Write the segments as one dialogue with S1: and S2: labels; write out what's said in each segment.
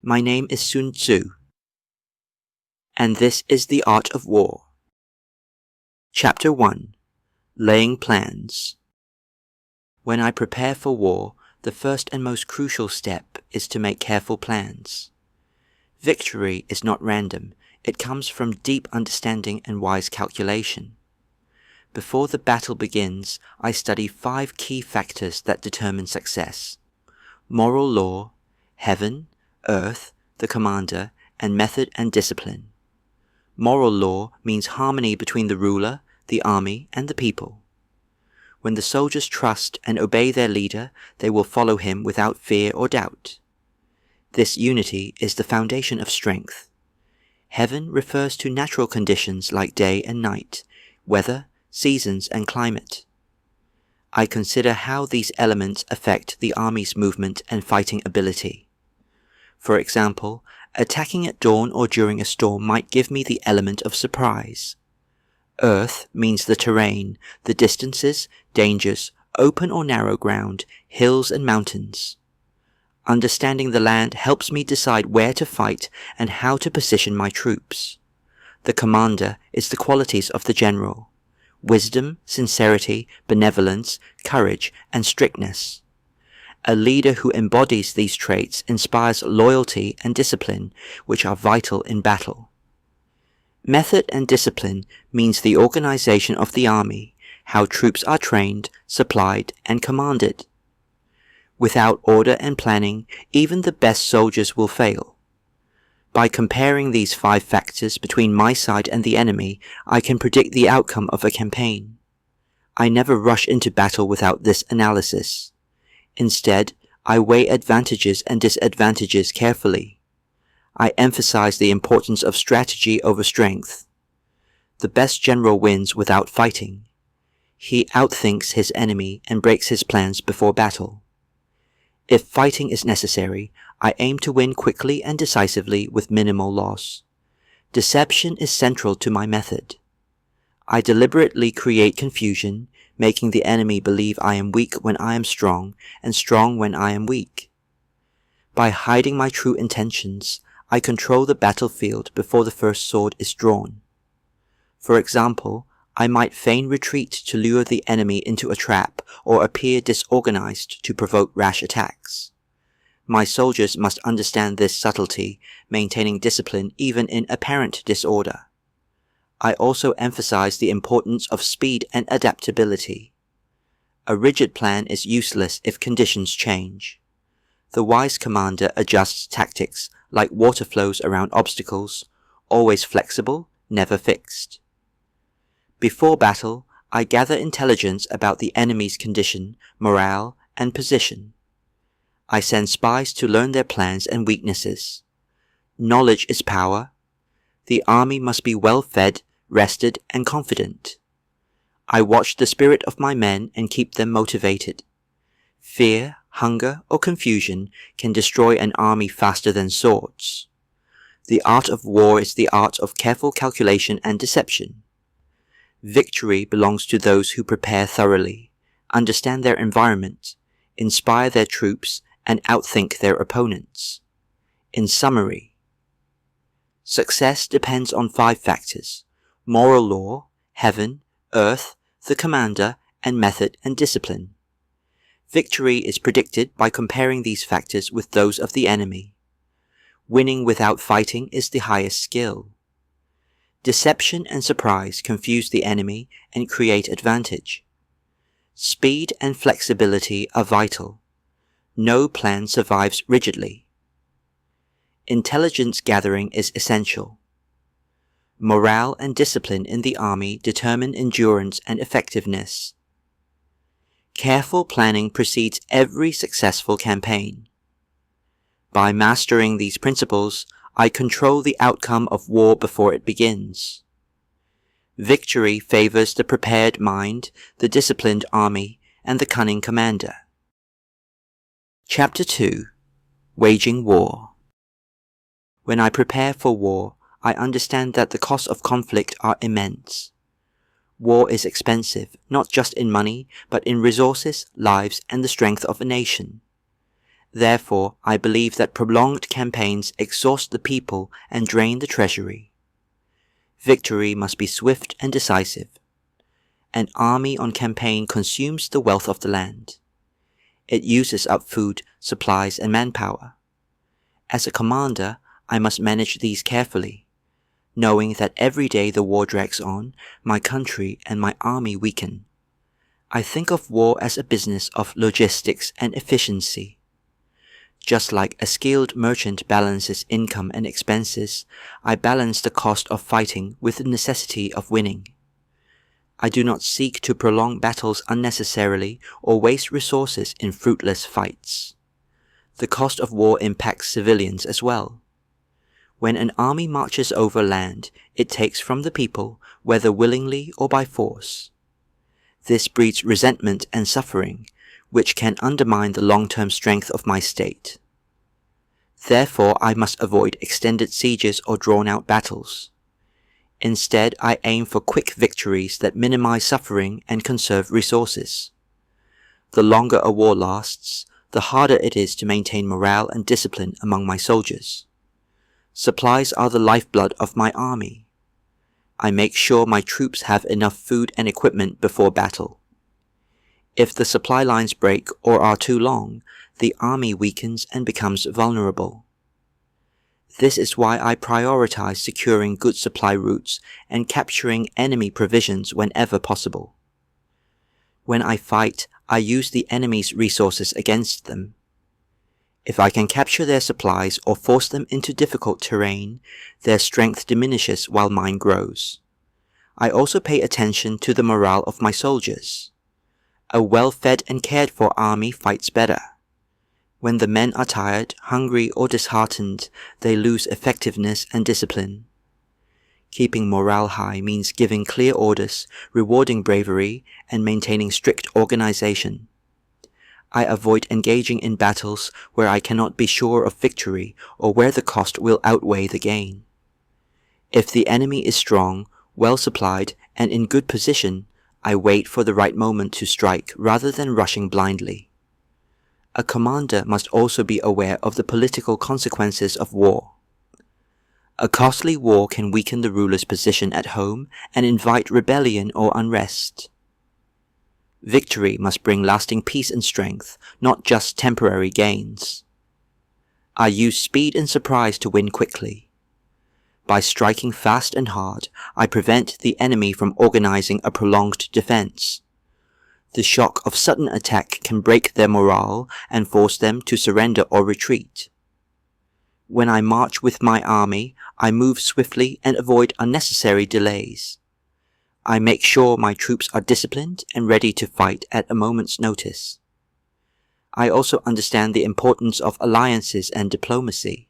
S1: My name is Sun Tzu, and this is The Art of War. Chapter 1. Laying Plans. When I prepare for war, the first and most crucial step is to make careful plans. Victory is not random, it comes from deep understanding and wise calculation. Before the battle begins, I study 5 key factors that determine success: moral law, heaven, earth, the commander, and method and discipline. Moral law means harmony between the ruler, the army, and the people. When the soldiers trust and obey their leader, they will follow him without fear or doubt. This unity is the foundation of strength. Heaven refers to natural conditions like day and night, weather, seasons, and climate. I consider how these elements affect the army's movement and fighting ability. For example, attacking at dawn or during a storm might give me the element of surprise. Earth means the terrain, the distances, dangers, open or narrow ground, hills and mountains. Understanding the land helps me decide where to fight and how to position my troops. The commander is the qualities of the general: wisdom, sincerity, benevolence, courage, and strictness. A leader who embodies these traits inspires loyalty and discipline, which are vital in battle. Method and discipline means the organization of the army, how troops are trained, supplied, and commanded. Without order and planning, even the best soldiers will fail. By comparing these 5 factors between my side and the enemy, I can predict the outcome of a campaign. I never rush into battle without this analysis. Instead, I weigh advantages and disadvantages carefully. I emphasize the importance of strategy over strength. The best general wins without fighting. He outthinks his enemy and breaks his plans before battle. If fighting is necessary, I aim to win quickly and decisively with minimal loss. Deception is central to my method. I deliberately create confusion, making the enemy believe I am weak when I am strong, and strong when I am weak. By hiding my true intentions, I control the battlefield before the first sword is drawn. For example, I might feign retreat to lure the enemy into a trap, or appear disorganized to provoke rash attacks. My soldiers must understand this subtlety, maintaining discipline even in apparent disorder. I also emphasize the importance of speed and adaptability. A rigid plan is useless if conditions change. The wise commander adjusts tactics like water flows around obstacles, always flexible, never fixed. Before battle, I gather intelligence about the enemy's condition, morale, and position. I send spies to learn their plans and weaknesses. Knowledge is power. The army must be well fed, rested, and confident. I watch the spirit of my men and keep them motivated. Fear, hunger, or confusion can destroy an army faster than swords. The art of war is the art of careful calculation and deception. Victory belongs to those who prepare thoroughly, understand their environment, inspire their troops, and outthink their opponents. In summary, success depends on 5 factors: moral law, heaven, earth, the commander, and method and discipline. Victory is predicted by comparing these factors with those of the enemy. Winning without fighting is the highest skill. Deception and surprise confuse the enemy and create advantage. Speed and flexibility are vital. No plan survives rigidly. Intelligence gathering is essential. Morale and discipline in the army determine endurance and effectiveness. Careful planning precedes every successful campaign. By mastering these principles, I control the outcome of war before it begins. Victory favors the prepared mind, the disciplined army, and the cunning commander. Chapter 2. Waging War. When I prepare for war, I understand that the costs of conflict are immense. War is expensive, not just in money, but in resources, lives, and the strength of a nation. Therefore, I believe that prolonged campaigns exhaust the people and drain the treasury. Victory must be swift and decisive. An army on campaign consumes the wealth of the land. It uses up food, supplies, and manpower. As a commander, I must manage these carefully, knowing that every day the war drags on, my country and my army weaken. I think of war as a business of logistics and efficiency. Just like a skilled merchant balances income and expenses, I balance the cost of fighting with the necessity of winning. I do not seek to prolong battles unnecessarily or waste resources in fruitless fights. The cost of war impacts civilians as well. When an army marches over land, it takes from the people, whether willingly or by force. This breeds resentment and suffering, which can undermine the long-term strength of my state. Therefore, I must avoid extended sieges or drawn-out battles. Instead, I aim for quick victories that minimize suffering and conserve resources. The longer a war lasts, the harder it is to maintain morale and discipline among my soldiers. Supplies are the lifeblood of my army. I make sure my troops have enough food and equipment before battle. If the supply lines break or are too long, the army weakens and becomes vulnerable. This is why I prioritize securing good supply routes and capturing enemy provisions whenever possible. When I fight, I use the enemy's resources against them. If I can capture their supplies or force them into difficult terrain, their strength diminishes while mine grows. I also pay attention to the morale of my soldiers. A well-fed and cared-for army fights better. When the men are tired, hungry, or disheartened, they lose effectiveness and discipline. Keeping morale high means giving clear orders, rewarding bravery, and maintaining strict organization. I avoid engaging in battles where I cannot be sure of victory or where the cost will outweigh the gain. If the enemy is strong, well supplied, and in good position, I wait for the right moment to strike rather than rushing blindly. A commander must also be aware of the political consequences of war. A costly war can weaken the ruler's position at home and invite rebellion or unrest. Victory must bring lasting peace and strength, not just temporary gains. I use speed and surprise to win quickly. By striking fast and hard, I prevent the enemy from organizing a prolonged defense. The shock of sudden attack can break their morale and force them to surrender or retreat. When I march with my army, I move swiftly and avoid unnecessary delays. I make sure my troops are disciplined and ready to fight at a moment's notice. I also understand the importance of alliances and diplomacy.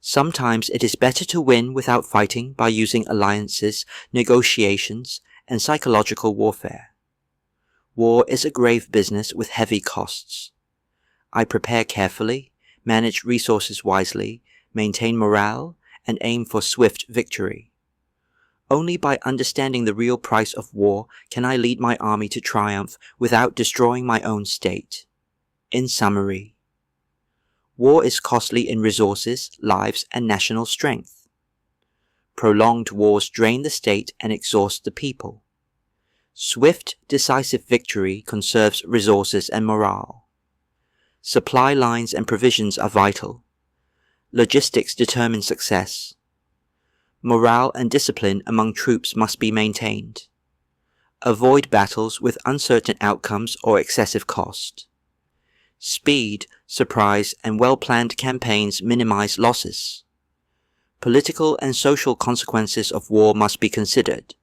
S1: Sometimes it is better to win without fighting by using alliances, negotiations, and psychological warfare. War is a grave business with heavy costs. I prepare carefully, manage resources wisely, maintain morale, and aim for swift victory. Only by understanding the real price of war can I lead my army to triumph without destroying my own state. In summary, war is costly in resources, lives, and national strength. Prolonged wars drain the state and exhaust the people. Swift, decisive victory conserves resources and morale. Supply lines and provisions are vital. Logistics determine success. Morale and discipline among troops must be maintained. Avoid battles with uncertain outcomes or excessive cost. Speed, surprise, and well-planned campaigns minimize losses. Political and social consequences of war must be considered.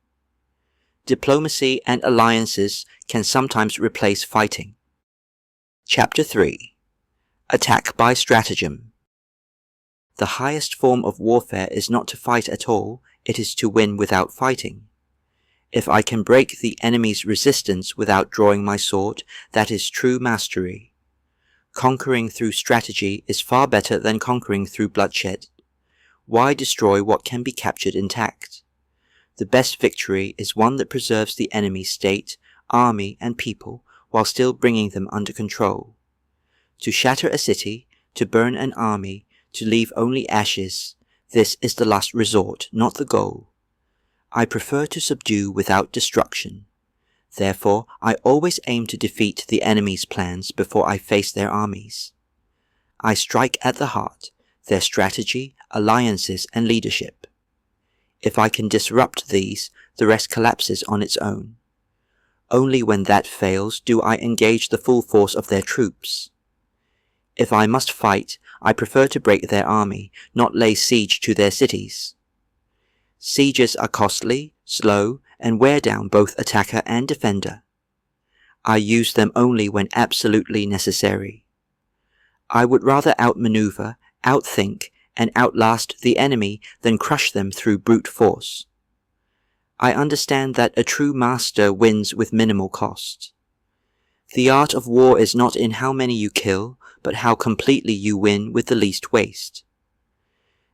S1: Diplomacy and alliances can sometimes replace fighting. Chapter 3. Attack by Stratagem. The highest form of warfare is not to fight at all, it is to win without fighting. If I can break the enemy's resistance without drawing my sword, that is true mastery. Conquering through strategy is far better than conquering through bloodshed. Why destroy what can be captured intact? The best victory is one that preserves the enemy's state, army, and people while still bringing them under control. To shatter a city, to burn an army, to leave only ashes, this is the last resort, not the goal. I prefer to subdue without destruction. Therefore, I always aim to defeat the enemy's plans before I face their armies. I strike at the heart, their strategy, alliances, and leadership. If I can disrupt these, the rest collapses on its own. Only when that fails do I engage the full force of their troops. If I must fight, I prefer to break their army, not lay siege to their cities. Sieges are costly, slow, and wear down both attacker and defender. I use them only when absolutely necessary. I would rather outmaneuver, outthink, and outlast the enemy than crush them through brute force. I understand that a true master wins with minimal cost. The art of war is not in how many you kill, but how completely you win with the least waste.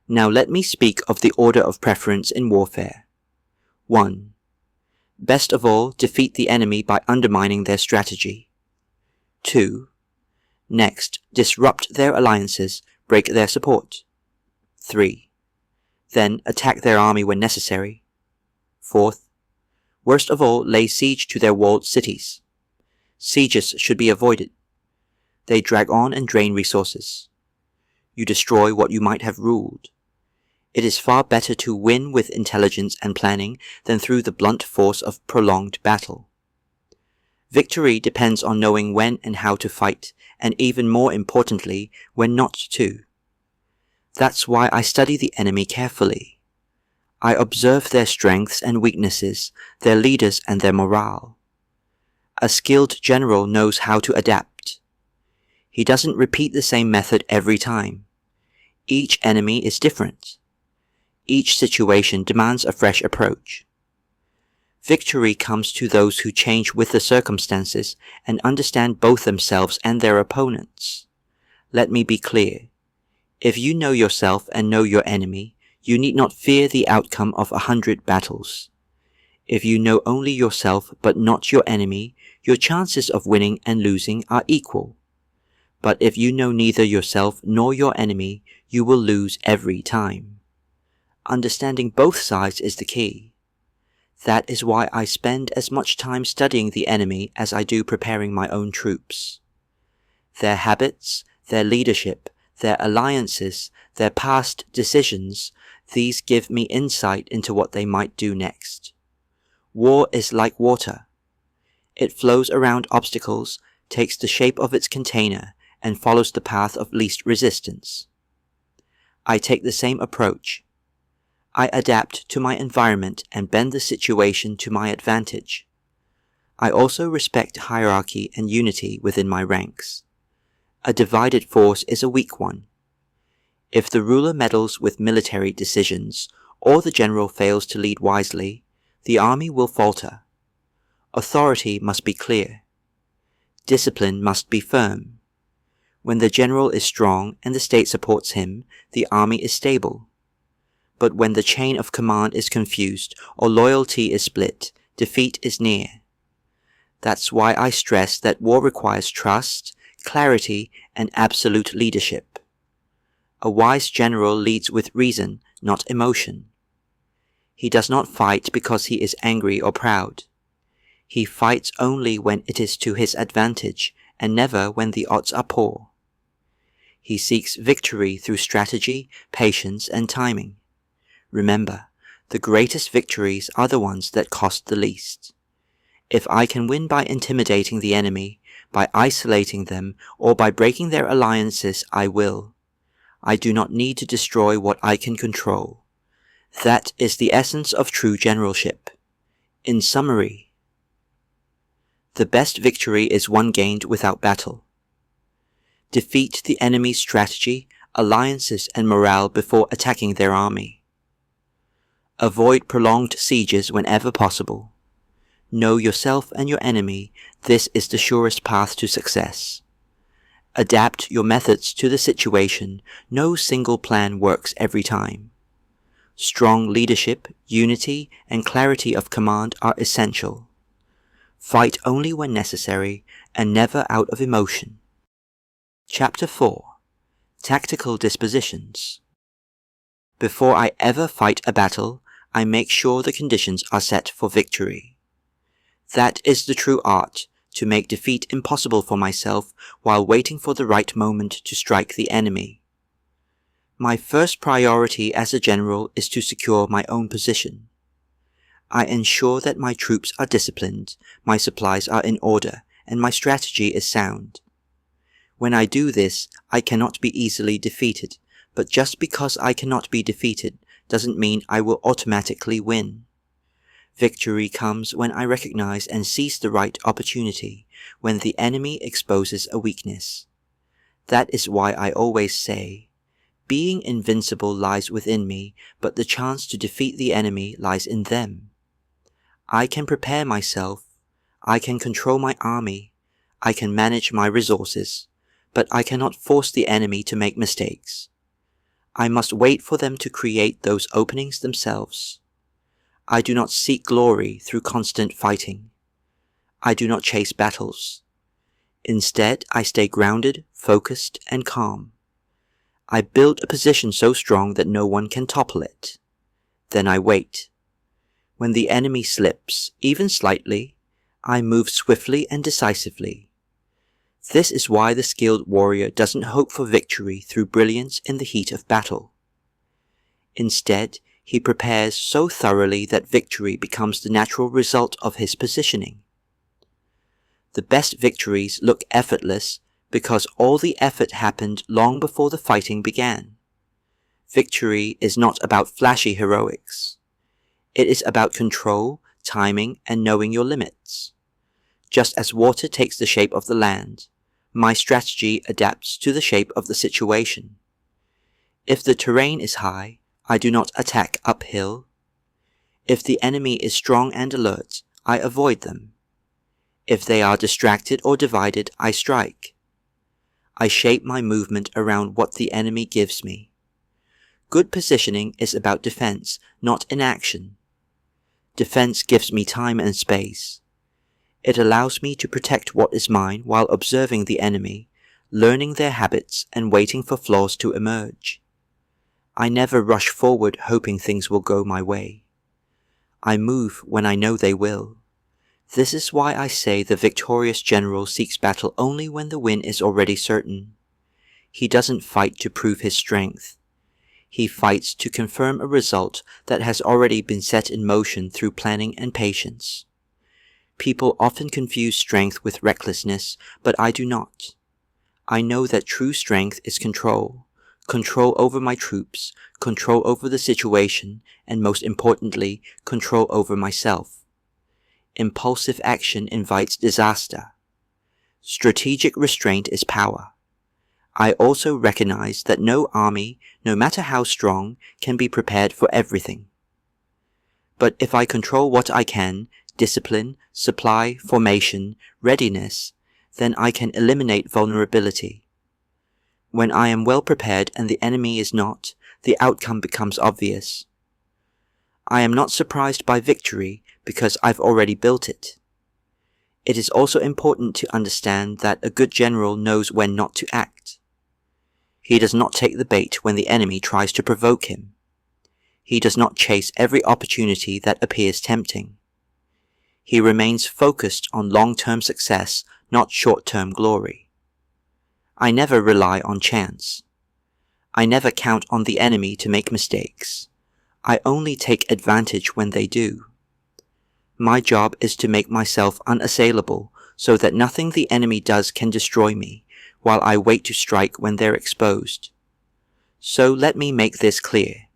S1: Now let me speak of the order of preference in warfare. 1. Best of all, defeat the enemy by undermining their strategy. 2. Next, disrupt their alliances, break their support. 3. Then attack their army when necessary. 4th, worst of all, lay siege to their walled cities. Sieges should be avoided. They drag on and drain resources. You destroy what you might have ruled. It is far better to win with intelligence and planning than through the blunt force of prolonged battle. Victory depends on knowing when and how to fight, and even more importantly, when not to. That's why I study the enemy carefully. I observe their strengths and weaknesses, their leaders and their morale. A skilled general knows how to adapt. He doesn't repeat the same method every time. Each enemy is different. Each situation demands a fresh approach. Victory comes to those who change with the circumstances and understand both themselves and their opponents. Let me be clear. If you know yourself and know your enemy, you need not fear the outcome of 100 battles. If you know only yourself but not your enemy, your chances of winning and losing are equal. But if you know neither yourself nor your enemy, you will lose every time. Understanding both sides is the key. That is why I spend as much time studying the enemy as I do preparing my own troops. Their habits, their leadership, their alliances, their past decisions, these give me insight into what they might do next. War is like water. It flows around obstacles, takes the shape of its container, and follows the path of least resistance. I take the same approach. I adapt to my environment and bend the situation to my advantage. I also respect hierarchy and unity within my ranks. A divided force is a weak one. If the ruler meddles with military decisions, or the general fails to lead wisely, the army will falter. Authority must be clear. Discipline must be firm. When the general is strong and the state supports him, the army is stable. But when the chain of command is confused or loyalty is split, defeat is near. That's why I stress that war requires trust, clarity, and absolute leadership. A wise general leads with reason, not emotion. He does not fight because he is angry or proud. He fights only when it is to his advantage, and never when the odds are poor. He seeks victory through strategy, patience, and timing. Remember, the greatest victories are the ones that cost the least. If I can win by intimidating the enemy, by isolating them, or by breaking their alliances, I will. I do not need to destroy what I can control. That is the essence of true generalship. In summary, the best victory is one gained without battle. Defeat the enemy's strategy, alliances, and morale before attacking their army. Avoid prolonged sieges whenever possible. Know yourself and your enemy. This is the surest path to success. Adapt your methods to the situation. No single plan works every time. Strong leadership, unity, and clarity of command are essential. Fight only when necessary, and never out of emotion. Chapter 4. Tactical Dispositions. Before I ever fight a battle, I make sure the conditions are set for victory. That is the true art, to make defeat impossible for myself while waiting for the right moment to strike the enemy. My first priority as a general is to secure my own position. I ensure that my troops are disciplined, my supplies are in order, and my strategy is sound. When I do this, I cannot be easily defeated, but just because I cannot be defeated doesn't mean I will automatically win. Victory comes when I recognize and seize the right opportunity, when the enemy exposes a weakness. That is why I always say, being invincible lies within me, but the chance to defeat the enemy lies in them. I can prepare myself, I can control my army, I can manage my resources, but I cannot force the enemy to make mistakes. I must wait for them to create those openings themselves. I do not seek glory through constant fighting. I do not chase battles. Instead, I stay grounded, focused, and calm. I build a position so strong that no one can topple it. Then I wait. When the enemy slips, even slightly, I move swiftly and decisively. This is why the skilled warrior doesn't hope for victory through brilliance in the heat of battle. Instead, he prepares so thoroughly that victory becomes the natural result of his positioning. The best victories look effortless because all the effort happened long before the fighting began. Victory is not about flashy heroics. It is about control, timing, and knowing your limits. Just as water takes the shape of the land, my strategy adapts to the shape of the situation. If the terrain is high, I do not attack uphill. If the enemy is strong and alert, I avoid them. If they are distracted or divided, I strike. I shape my movement around what the enemy gives me. Good positioning is about defense, not inaction. Defense gives me time and space. It allows me to protect what is mine while observing the enemy, learning their habits and waiting for flaws to emerge. I never rush forward hoping things will go my way. I move when I know they will. This is why I say the victorious general seeks battle only when the win is already certain. He doesn't fight to prove his strength. He fights to confirm a result that has already been set in motion through planning and patience. People often confuse strength with recklessness, but I do not. I know that true strength is control. Control over my troops, control over the situation, and most importantly, control over myself. Impulsive action invites disaster. Strategic restraint is power. I also recognize that no army, no matter how strong, can be prepared for everything. But if I control what I can, discipline, supply, formation, readiness, then I can eliminate vulnerability. When I am well prepared and the enemy is not, the outcome becomes obvious. I am not surprised by victory because I've already built it. It is also important to understand that a good general knows when not to act. He does not take the bait when the enemy tries to provoke him. He does not chase every opportunity that appears tempting. He remains focused on long-term success, not short-term glory. I never rely on chance. I never count on the enemy to make mistakes. I only take advantage when they do. My job is to make myself unassailable so that nothing the enemy does can destroy me, while I wait to strike when they're exposed. So let me make this clear.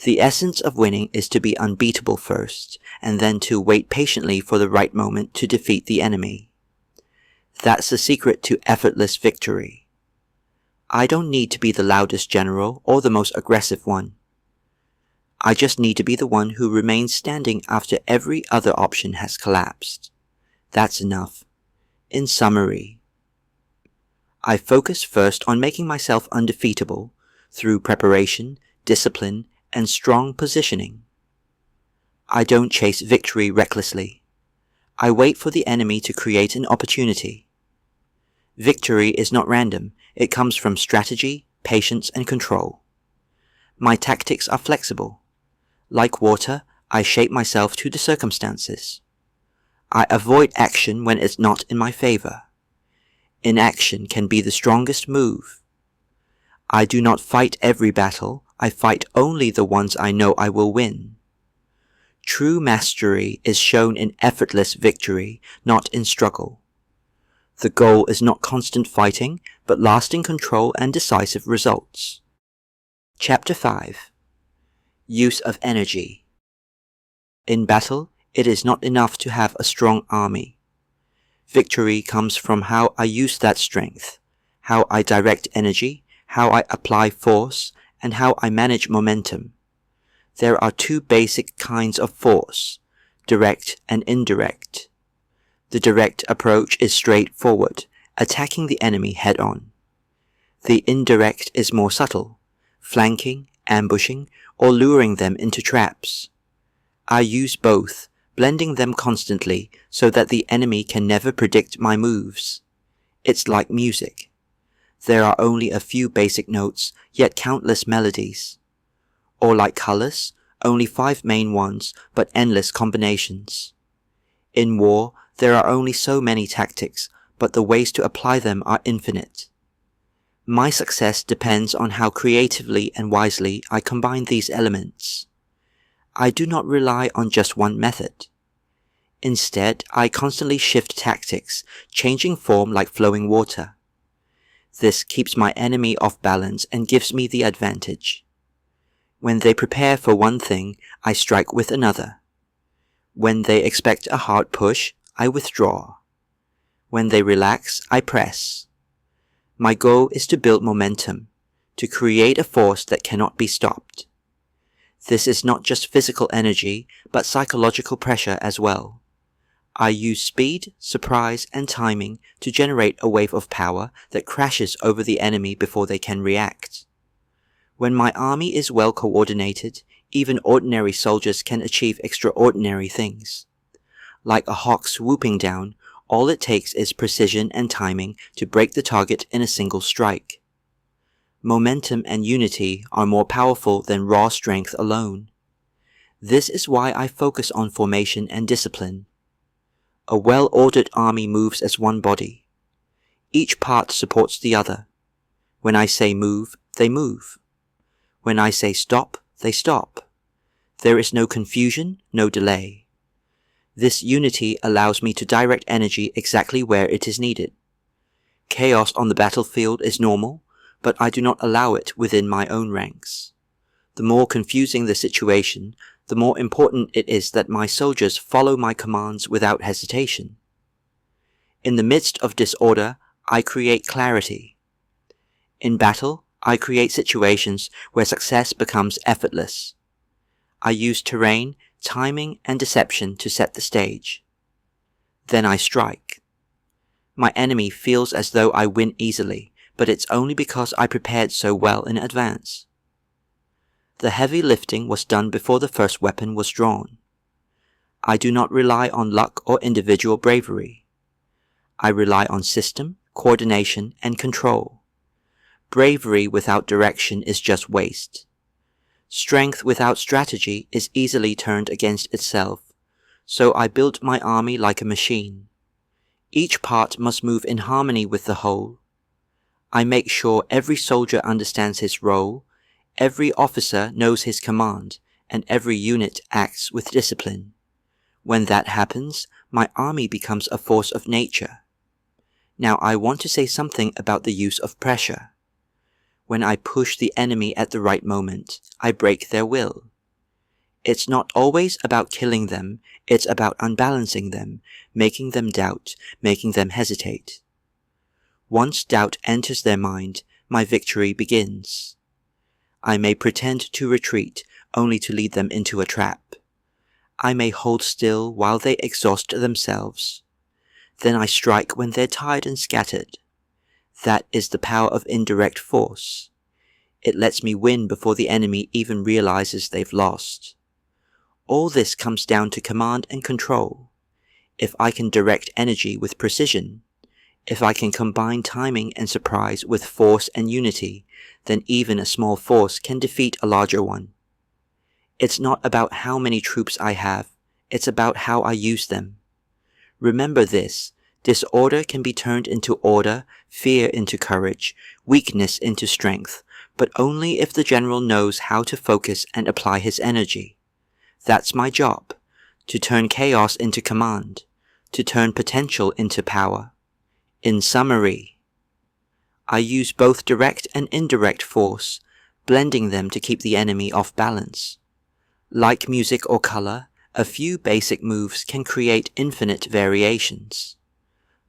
S1: The essence of winning is to be unbeatable first, and then to wait patiently for the right moment to defeat the enemy. That's the secret to effortless victory. I don't need to be the loudest general or the most aggressive one. I just need to be the one who remains standing after every other option has collapsed. That's enough. In summary, I focus first on making myself undefeatable through preparation, discipline, and strong positioning. I don't chase victory recklessly. I wait for the enemy to create an opportunity. Victory is not random, it comes from strategy, patience, and control. My tactics are flexible. Like water, I shape myself to the circumstances. I avoid action when it's not in my favor. Inaction can be the strongest move. I do not fight every battle, I fight only the ones I know I will win. True mastery is shown in effortless victory, not in struggle. The goal is not constant fighting, but lasting control and decisive results. Chapter 5. Use of energy. In battle, it is not enough to have a strong army. Victory comes from how I use that strength, how I direct energy, how I apply force, and how I manage momentum. There are two basic kinds of force, direct and indirect. The direct approach is straightforward, attacking the enemy head-on. The indirect is more subtle, flanking, ambushing, or luring them into traps. I use both, blending them constantly so that the enemy can never predict my moves. It's like music. There are only a few basic notes, yet countless melodies. Or like colors, only 5 main ones, but endless combinations. In war, there are only so many tactics, but the ways to apply them are infinite. My success depends on how creatively and wisely I combine these elements. I do not rely on just one method. Instead, I constantly shift tactics, changing form like flowing water. This keeps my enemy off balance and gives me the advantage. When they prepare for one thing, I strike with another. When they expect a hard push, I withdraw. When they relax, I press. My goal is to build momentum, to create a force that cannot be stopped. This is not just physical energy, but psychological pressure as well. I use speed, surprise, and timing to generate a wave of power that crashes over the enemy before they can react. When my army is well coordinated, even ordinary soldiers can achieve extraordinary things. Like a hawk swooping down, all it takes is precision and timing to break the target in a single strike. Momentum and unity are more powerful than raw strength alone. This is why I focus on formation and discipline. A well-ordered army moves as one body. Each part supports the other. When I say move, they move. When I say stop, they stop. There is no confusion, no delay. This unity allows me to direct energy exactly where it is needed. Chaos on the battlefield is normal, but I do not allow it within my own ranks. The more confusing the situation, the more important it is that my soldiers follow my commands without hesitation. In the midst of disorder, I create clarity. In battle, I create situations where success becomes effortless. I use terrain, timing, and deception to set the stage. Then I strike. My enemy feels as though I win easily, but it's only because I prepared so well in advance. The heavy lifting was done before the first weapon was drawn. I do not rely on luck or individual bravery. I rely on system, coordination, and control. Bravery without direction is just waste. Strength without strategy is easily turned against itself, so I built my army like a machine. Each part must move in harmony with the whole. I make sure every soldier understands his role, every officer knows his command, and every unit acts with discipline. When that happens, my army becomes a force of nature. Now I want to say something about the use of pressure. When I push the enemy at the right moment, I break their will. It's not always about killing them, it's about unbalancing them, making them doubt, making them hesitate. Once doubt enters their mind, my victory begins. I may pretend to retreat, only to lead them into a trap. I may hold still while they exhaust themselves. Then I strike when they're tired and scattered. That is the power of indirect force. It lets me win before the enemy even realizes they've lost. All this comes down to command and control. If I can direct energy with precision, If I can combine timing and surprise with force and unity, then even a small force can defeat a larger one. It's not about how many troops I have, it's about how I use them. Remember this, disorder can be turned into order, fear into courage, weakness into strength, but only if the general knows how to focus and apply his energy. That's my job, to turn chaos into command, to turn potential into power. In summary, I use both direct and indirect force, blending them to keep the enemy off balance. Like music or color, a few basic moves can create infinite variations.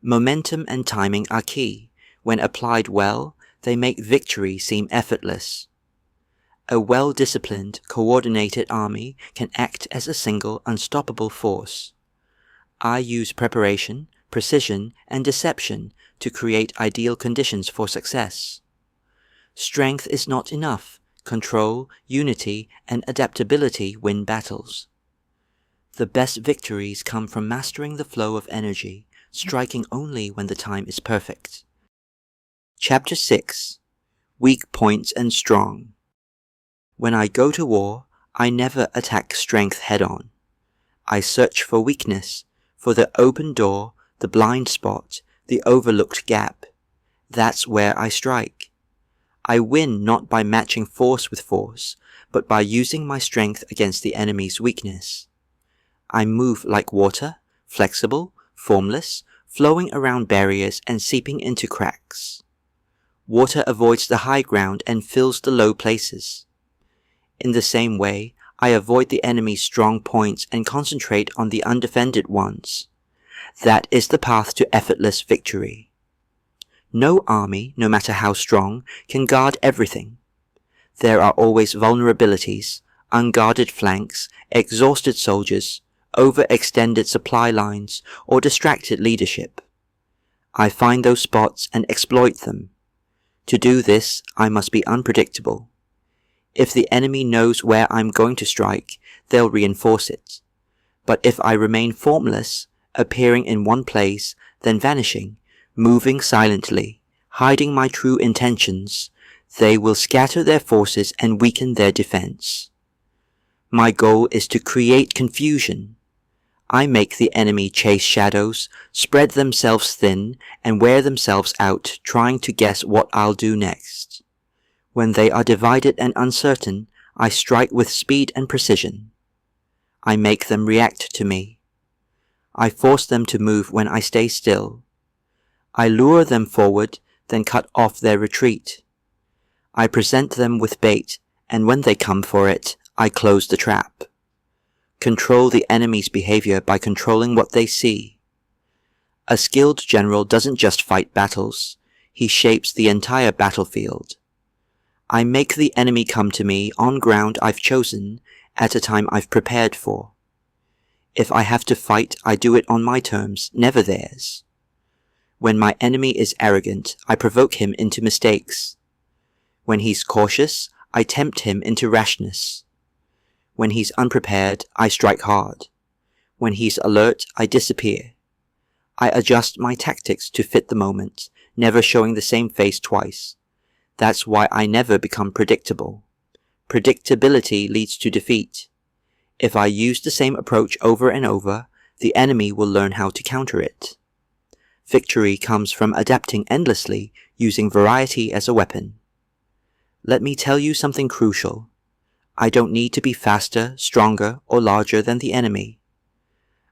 S1: Momentum and timing are key. When applied well, they make victory seem effortless. A well-disciplined, coordinated army can act as a single, unstoppable force. I use preparation, precision, and deception to create ideal conditions for success. Strength is not enough. Control, unity, and adaptability win battles. The best victories come from mastering the flow of energy, striking only when the time is perfect. Chapter 6. Weak Points and Strong. When I go to war, I never attack strength head-on. I search for weakness, for the open door, the blind spot, the overlooked gap. That's where I strike. I win not by matching force with force, but by using my strength against the enemy's weakness. I move like water, flexible, formless, flowing around barriers and seeping into cracks. Water avoids the high ground and fills the low places. In the same way, I avoid the enemy's strong points and concentrate on the undefended ones. That is the path to effortless victory. No army, no matter how strong, can guard everything. There are always vulnerabilities, unguarded flanks, exhausted soldiers, overextended supply lines, or distracted leadership. I find those spots and exploit them. To do this, I must be unpredictable. If the enemy knows where I'm going to strike, they'll reinforce it. But if I remain formless, appearing in one place, then vanishing, moving silently, hiding my true intentions, they will scatter their forces and weaken their defense. My goal is to create confusion. I make the enemy chase shadows, spread themselves thin, and wear themselves out trying to guess what I'll do next. When they are divided and uncertain, I strike with speed and precision. I make them react to me. I force them to move when I stay still. I lure them forward, then cut off their retreat. I present them with bait, and when they come for it, I close the trap. Control the enemy's behavior by controlling what they see. A skilled general doesn't just fight battles, he shapes the entire battlefield. I make the enemy come to me on ground I've chosen, at a time I've prepared for. If I have to fight, I do it on my terms, never theirs. When my enemy is arrogant, I provoke him into mistakes. When he's cautious, I tempt him into rashness. When he's unprepared, I strike hard. When he's alert, I disappear. I adjust my tactics to fit the moment, never showing the same face twice. That's why I never become predictable. Predictability leads to defeat. If I use the same approach over and over, the enemy will learn how to counter it. Victory comes from adapting endlessly, using variety as a weapon. Let me tell you something crucial. I don't need to be faster, stronger, or larger than the enemy.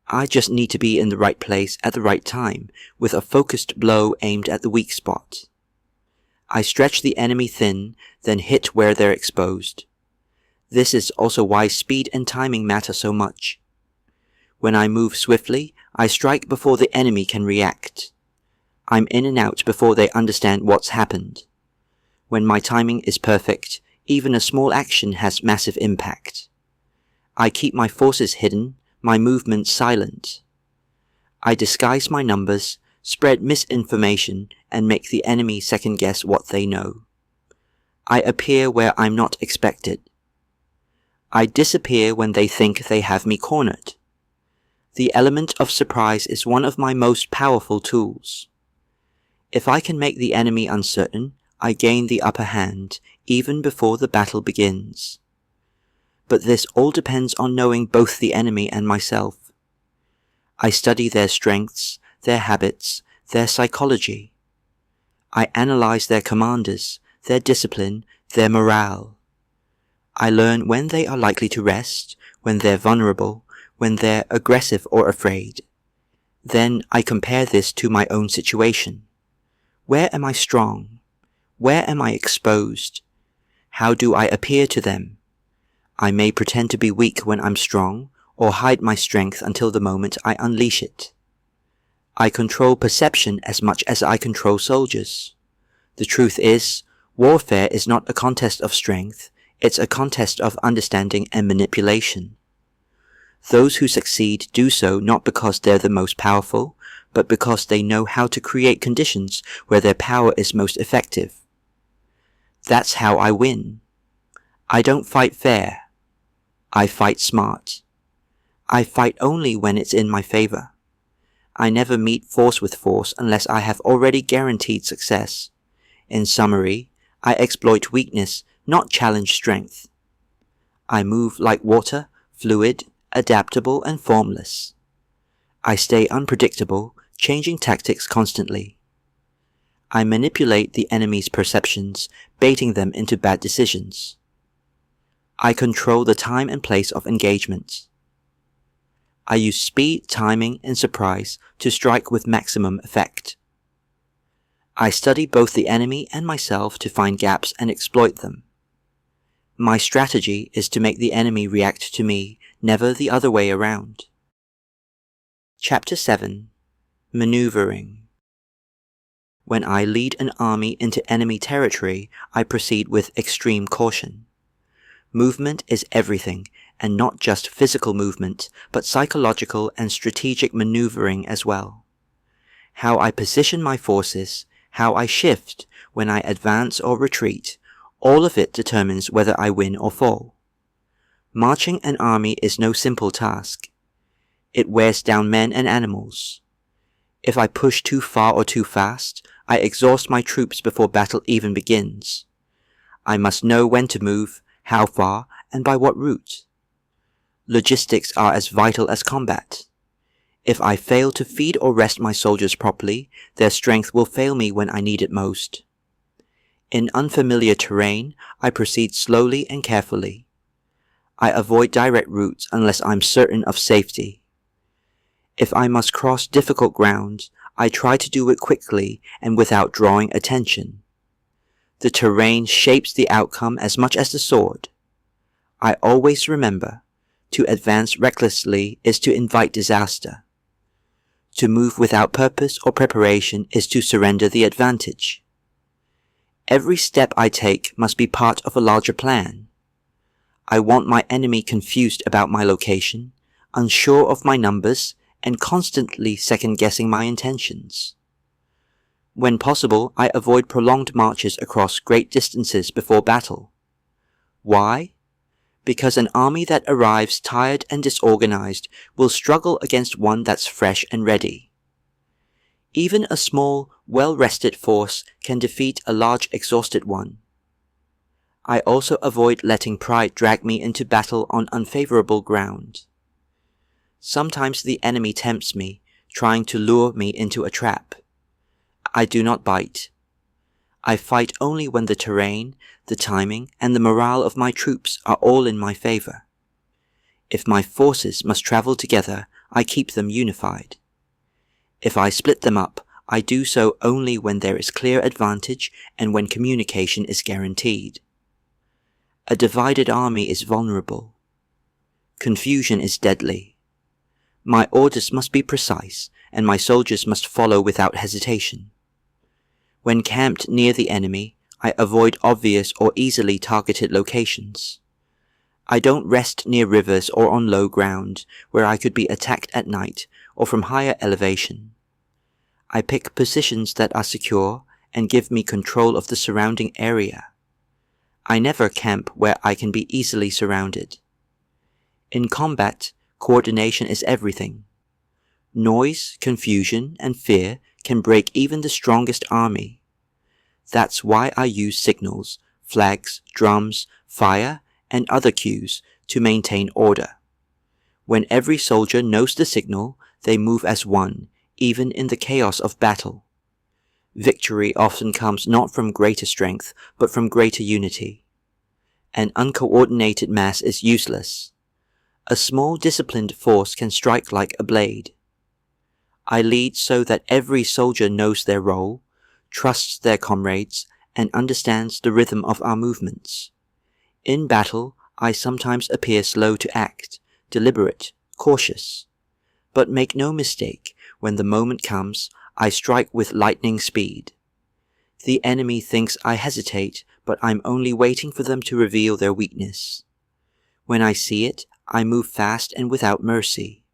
S1: I just need to be in the right place at the right time, with a focused blow aimed at the weak spot. I stretch the enemy thin, then hit where they're exposed. This is also why speed and timing matter so much. When I move swiftly, I strike before the enemy can react. I'm in and out before they understand what's happened. When my timing is perfect, even a small action has massive impact. I keep my forces hidden, my movements silent. I disguise my numbers, spread misinformation, and make the enemy second-guess what they know. I appear where I'm not expected. I disappear when they think they have me cornered. The element of surprise is one of my most powerful tools. If I can make the enemy uncertain, I gain the upper hand, even before the battle begins. But this all depends on knowing both the enemy and myself. I study their strengths, their habits, their psychology. I analyze their commanders, their discipline, their morale. I learn when they are likely to rest, when they're vulnerable, when they're aggressive or afraid. Then I compare this to my own situation. Where am I strong? Where am I exposed? How do I appear to them? I may pretend to be weak when I'm strong, or hide my strength until the moment I unleash it. I control perception as much as I control soldiers. The truth is, warfare is not a contest of strength, it's a contest of understanding and manipulation. Those who succeed do so not because they're the most powerful, but because they know how to create conditions where their power is most effective. That's how I win. I don't fight fair. I fight smart. I fight only when it's in my favor. I never meet force with force unless I have already guaranteed success. In summary, I exploit weakness, not challenge strength. I move like water, fluid, adaptable, and formless. I stay unpredictable, changing tactics constantly. I manipulate the enemy's perceptions, baiting them into bad decisions. I control the time and place of engagement. I use speed, timing, and surprise to strike with maximum effect. I study both the enemy and myself to find gaps and exploit them. My strategy is to make the enemy react to me, never the other way around. Chapter 7. Maneuvering. When I lead an army into enemy territory, I proceed with extreme caution. Movement is everything, and not just physical movement, but psychological and strategic maneuvering as well. How I position my forces, how I shift when I advance or retreat, all of it determines whether I win or fall. Marching an army is no simple task. It wears down men and animals. If I push too far or too fast, I exhaust my troops before battle even begins. I must know when to move, how far, and by what route. Logistics are as vital as combat. If I fail to feed or rest my soldiers properly, their strength will fail me when I need it most. In unfamiliar terrain, I proceed slowly and carefully. I avoid direct routes unless I'm certain of safety. If I must cross difficult ground, I try to do it quickly and without drawing attention. The terrain shapes the outcome as much as the sword. I always remember, to advance recklessly is to invite disaster. To move without purpose or preparation is to surrender the advantage. Every step I take must be part of a larger plan. I want my enemy confused about my location, unsure of my numbers, and constantly second-guessing my intentions. When possible, I avoid prolonged marches across great distances before battle. Why? Because an army that arrives tired and disorganized will struggle against one that's fresh and ready. Even a small, well-rested force can defeat a large, exhausted one. I also avoid letting pride drag me into battle on unfavorable ground. Sometimes the enemy tempts me, trying to lure me into a trap. I do not bite. I fight only when the terrain, the timing, and the morale of my troops are all in my favor. If my forces must travel together, I keep them unified. If I split them up, I do so only when there is clear advantage and when communication is guaranteed. A divided army is vulnerable. Confusion is deadly. My orders must be precise, and my soldiers must follow without hesitation. When camped near the enemy, I avoid obvious or easily targeted locations. I don't rest near rivers or on low ground, where I could be attacked at night or from higher elevation. I pick positions that are secure and give me control of the surrounding area. I never camp where I can be easily surrounded. In combat, coordination is everything. Noise, confusion, and fear can break even the strongest army. That's why I use signals, flags, drums, fire, and other cues to maintain order. When every soldier knows the signal, they move as one, even in the chaos of battle. Victory often comes not from greater strength, but from greater unity. An uncoordinated mass is useless. A small disciplined force can strike like a blade. I lead so that every soldier knows their role, trusts their comrades, and understands the rhythm of our movements. In battle, I sometimes appear slow to act, deliberate, cautious. But make no mistake, when the moment comes, I strike with lightning speed. The enemy thinks I hesitate, but I'm only waiting for them to reveal their weakness. When I see it, I move fast and without mercy.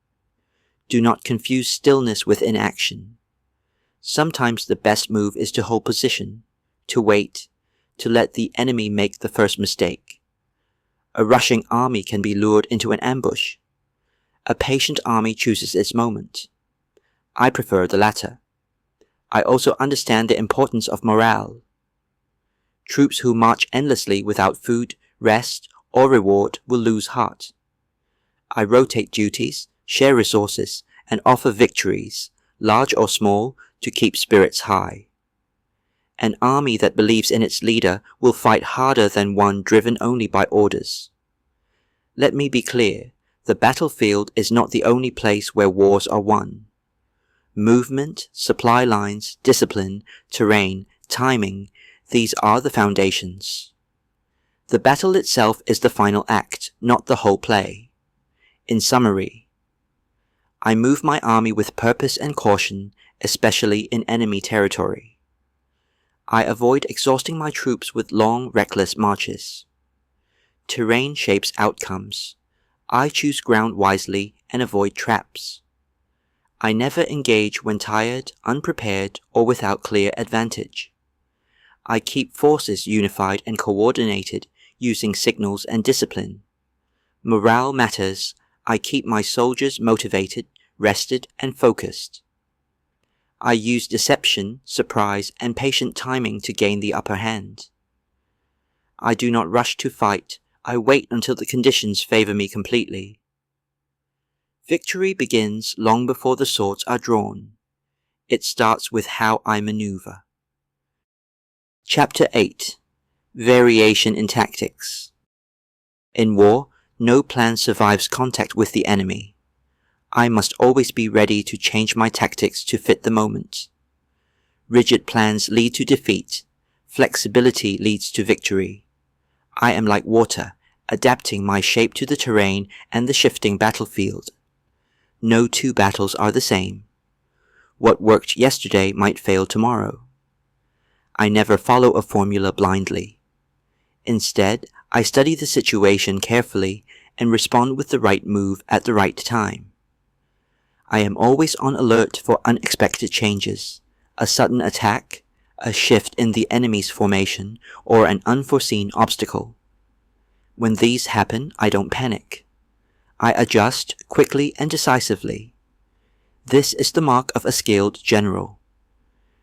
S1: Do not confuse stillness with inaction. Sometimes the best move is to hold position, to wait, to let the enemy make the first mistake. A rushing army can be lured into an ambush. A patient army chooses its moment. I prefer the latter. I also understand the importance of morale. Troops who march endlessly without food, rest, or reward will lose heart. I rotate duties, share resources, and offer victories, large or small, to keep spirits high. An army that believes in its leader will fight harder than one driven only by orders. Let me be clear, the battlefield is not the only place where wars are won. Movement, supply lines, discipline, terrain, timing, these are the foundations. The battle itself is the final act, not the whole play. In summary, I move my army with purpose and caution, especially in enemy territory. I avoid exhausting my troops with long, reckless marches. Terrain shapes outcomes. I choose ground wisely and avoid traps. I never engage when tired, unprepared, or without clear advantage. I keep forces unified and coordinated using signals and discipline. Morale matters. I keep my soldiers motivated, rested, and focused. I use deception, surprise, and patient timing to gain the upper hand. I do not rush to fight. I wait until the conditions favor me completely. Victory begins long before the swords are drawn. It starts with how I maneuver. Chapter 8. Variation in Tactics. In war, no plan survives contact with the enemy. I must always be ready to change my tactics to fit the moment. Rigid plans lead to defeat. Flexibility leads to victory. I am like water, adapting my shape to the terrain and the shifting battlefield. No two battles are the same. What worked yesterday might fail tomorrow. I never follow a formula blindly. Instead, I study the situation carefully and respond with the right move at the right time. I am always on alert for unexpected changes, a sudden attack, a shift in the enemy's formation, or an unforeseen obstacle. When these happen, I don't panic. I adjust quickly and decisively. This is the mark of a skilled general.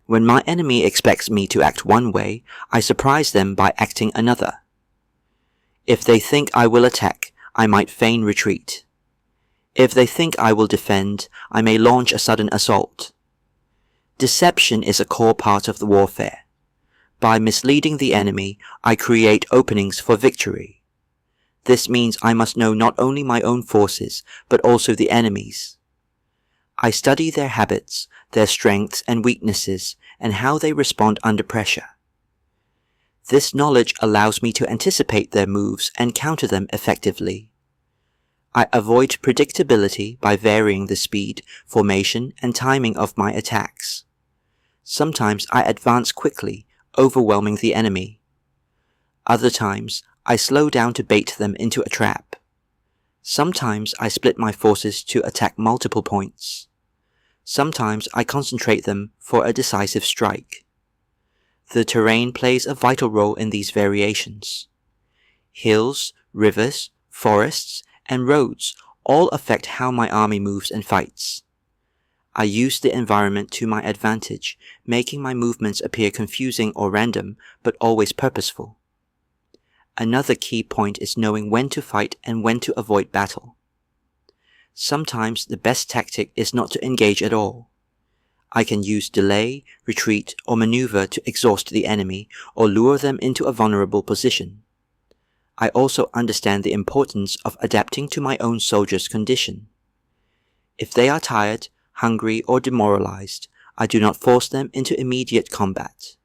S1: When my enemy expects me to act one way, I surprise them by acting another. If they think I will attack, I might feign retreat. If they think I will defend, I may launch a sudden assault. Deception is a core part of the warfare. By misleading the enemy, I create openings for victory. This means I must know not only my own forces, but also the enemy's. I study their habits, their strengths and weaknesses, and how they respond under pressure. This knowledge allows me to anticipate their moves and counter them effectively. I avoid predictability by varying the speed, formation, and timing of my attacks. Sometimes I advance quickly, overwhelming the enemy. Other times, I slow down to bait them into a trap. Sometimes I split my forces to attack multiple points. Sometimes I concentrate them for a decisive strike. The terrain plays a vital role in these variations. Hills, rivers, forests, and roads all affect how my army moves and fights. I use the environment to my advantage, making my movements appear confusing or random, but always purposeful. Another key point is knowing when to fight and when to avoid battle. Sometimes the best tactic is not to engage at all. I can use delay, retreat, or maneuver to exhaust the enemy or lure them into a vulnerable position. I also understand the importance of adapting to my own soldiers' condition. If they are tired, hungry, or demoralized, I do not force them into immediate combat.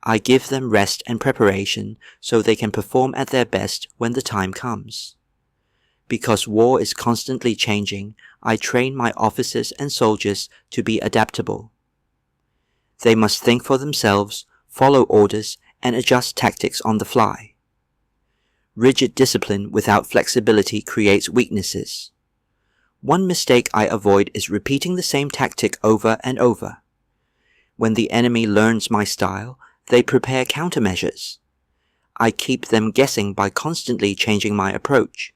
S1: I give them rest and preparation so they can perform at their best when the time comes. Because war is constantly changing, I train my officers and soldiers to be adaptable. They must think for themselves, follow orders, and adjust tactics on the fly. Rigid discipline without flexibility creates weaknesses. One mistake I avoid is repeating the same tactic over and over. When the enemy learns my style, they prepare countermeasures. I keep them guessing by constantly changing my approach.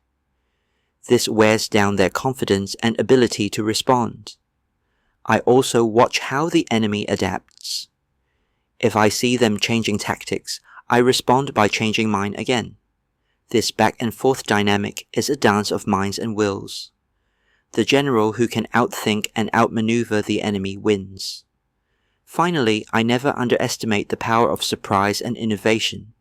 S1: This wears down their confidence and ability to respond. I also watch how the enemy adapts. If I see them changing tactics, I respond by changing mine again. This back and forth dynamic is a dance of minds and wills. The general who can outthink and outmaneuver the enemy wins. Finally, I never underestimate the power of surprise and innovation.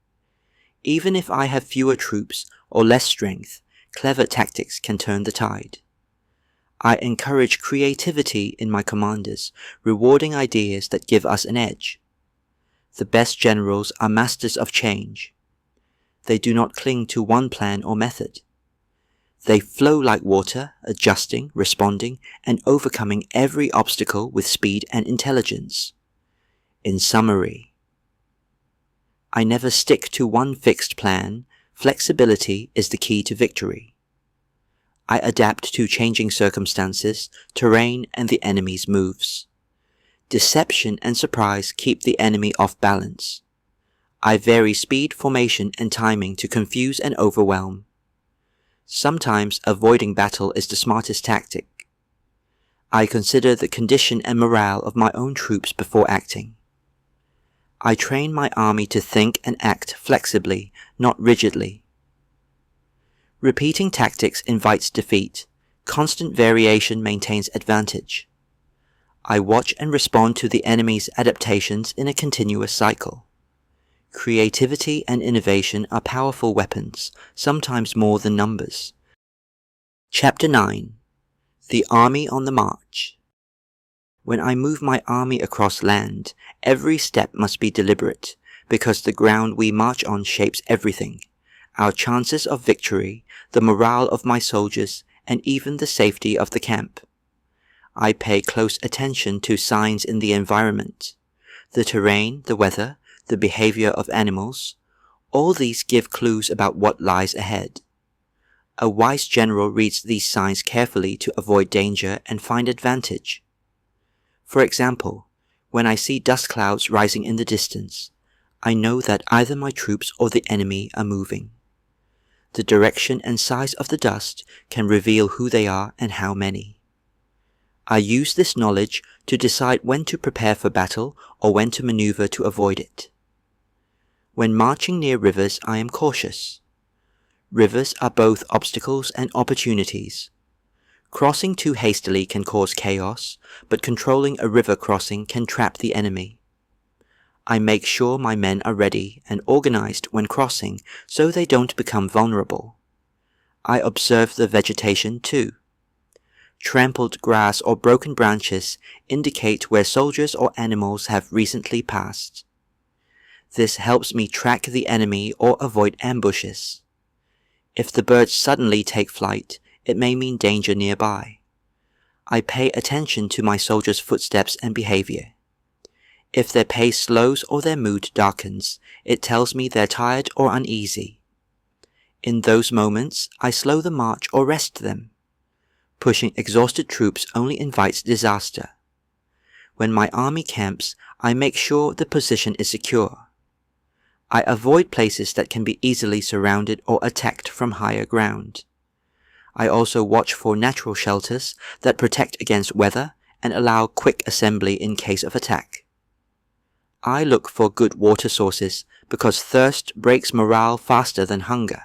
S1: Even if I have fewer troops or less strength, clever tactics can turn the tide. I encourage creativity in my commanders, rewarding ideas that give us an edge. The best generals are masters of change. They do not cling to one plan or method. They flow like water, adjusting, responding, and overcoming every obstacle with speed and intelligence. In summary, I never stick to one fixed plan. Flexibility is the key to victory. I adapt to changing circumstances, terrain, and the enemy's moves. Deception and surprise keep the enemy off balance. I vary speed, formation, and timing to confuse and overwhelm. Sometimes avoiding battle is the smartest tactic. I consider the condition and morale of my own troops before acting. I train my army to think and act flexibly, not rigidly. Repeating tactics invites defeat. Constant variation maintains advantage. I watch and respond to the enemy's adaptations in a continuous cycle. Creativity and innovation are powerful weapons, sometimes more than numbers. Chapter 9. The Army on the March. When I move my army across land, every step must be deliberate, because the ground we march on shapes everything: our chances of victory, the morale of my soldiers, and even the safety of the camp. I pay close attention to signs in the environment, the terrain, the weather, the behavior of animals. All these give clues about what lies ahead. A wise general reads these signs carefully to avoid danger and find advantage. For example, when I see dust clouds rising in the distance, I know that either my troops or the enemy are moving. The direction and size of the dust can reveal who they are and how many. I use this knowledge to decide when to prepare for battle or when to maneuver to avoid it. When marching near rivers, I am cautious. Rivers are both obstacles and opportunities. Crossing too hastily can cause chaos, but controlling a river crossing can trap the enemy. I make sure my men are ready and organized when crossing so they don't become vulnerable. I observe the vegetation too. Trampled grass or broken branches indicate where soldiers or animals have recently passed. This helps me track the enemy or avoid ambushes. If the birds suddenly take flight, it may mean danger nearby. I pay attention to my soldiers' footsteps and behavior. If their pace slows or their mood darkens, it tells me they're tired or uneasy. In those moments, I slow the march or rest them. Pushing exhausted troops only invites disaster. When my army camps, I make sure the position is secure. I avoid places that can be easily surrounded or attacked from higher ground. I also watch for natural shelters that protect against weather and allow quick assembly in case of attack. I look for good water sources because thirst breaks morale faster than hunger.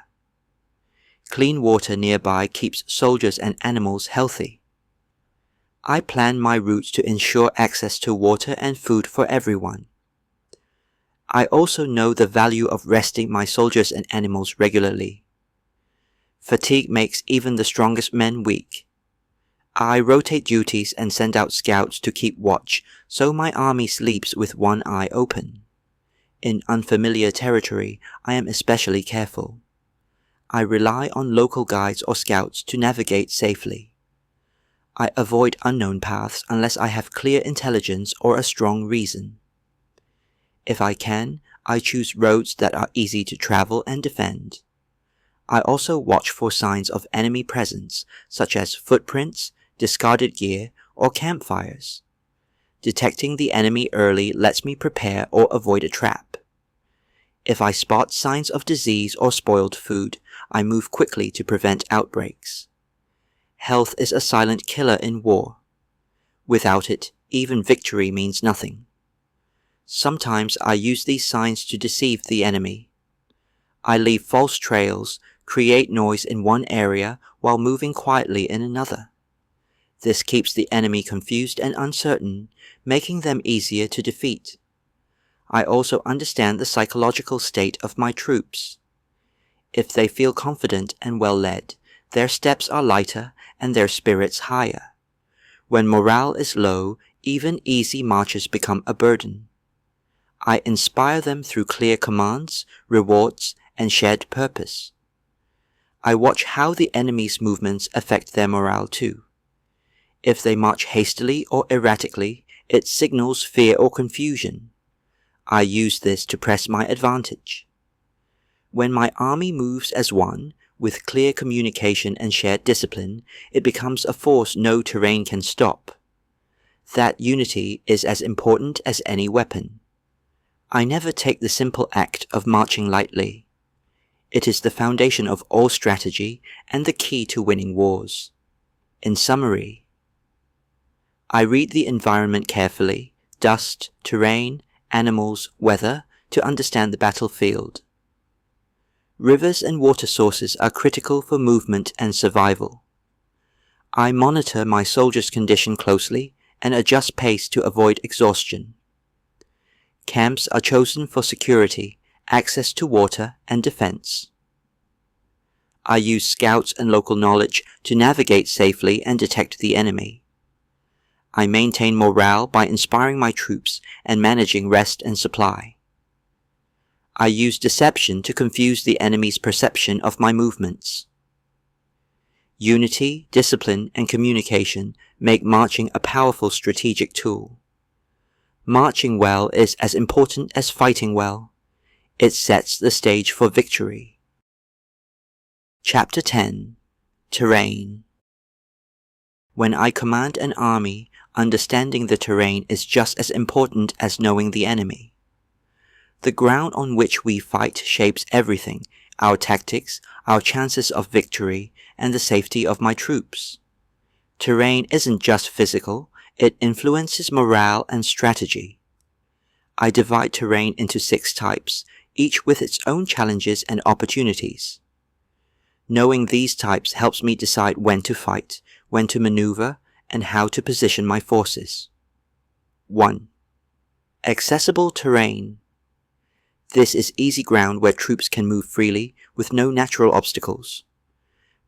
S1: Clean water nearby keeps soldiers and animals healthy. I plan my routes to ensure access to water and food for everyone. I also know the value of resting my soldiers and animals regularly. Fatigue makes even the strongest men weak. I rotate duties and send out scouts to keep watch, so my army sleeps with one eye open. In unfamiliar territory, I am especially careful. I rely on local guides or scouts to navigate safely. I avoid unknown paths unless I have clear intelligence or a strong reason. If I can, I choose roads that are easy to travel and defend. I also watch for signs of enemy presence, such as footprints, discarded gear, or campfires. Detecting the enemy early lets me prepare or avoid a trap. If I spot signs of disease or spoiled food, I move quickly to prevent outbreaks. Health is a silent killer in war. Without it, even victory means nothing. Sometimes I use these signs to deceive the enemy. I leave false trails, create noise in one area while moving quietly in another. This keeps the enemy confused and uncertain, making them easier to defeat. I also understand the psychological state of my troops. If they feel confident and well led, their steps are lighter and their spirits higher. When morale is low, even easy marches become a burden. I inspire them through clear commands, rewards, and shared purpose. I watch how the enemy's movements affect their morale too. If they march hastily or erratically, it signals fear or confusion. I use this to press my advantage. When my army moves as one, with clear communication and shared discipline, it becomes a force no terrain can stop. That unity is as important as any weapon. I never take the simple act of marching lightly. It is the foundation of all strategy and the key to winning wars. In summary, I read the environment carefully, dust, terrain, animals, weather, to understand the battlefield. Rivers and water sources are critical for movement and survival. I monitor my soldiers' condition closely and adjust pace to avoid exhaustion. Camps are chosen for security, access to water, and defense. I use scouts and local knowledge to navigate safely and detect the enemy. I maintain morale by inspiring my troops and managing rest and supply. I use deception to confuse the enemy's perception of my movements. Unity, discipline, and communication make marching a powerful strategic tool. Marching well is as important as fighting well. It sets the stage for victory. Chapter 10. Terrain. When I command an army, understanding the terrain is just as important as knowing the enemy. The ground on which we fight shapes everything, our tactics, our chances of victory, and the safety of my troops. Terrain isn't just physical, it influences morale and strategy. I divide terrain into 6 types, each with its own challenges and opportunities. Knowing these types helps me decide when to fight, when to maneuver, and how to position my forces. 1. Accessible terrain. This is easy ground where troops can move freely with no natural obstacles.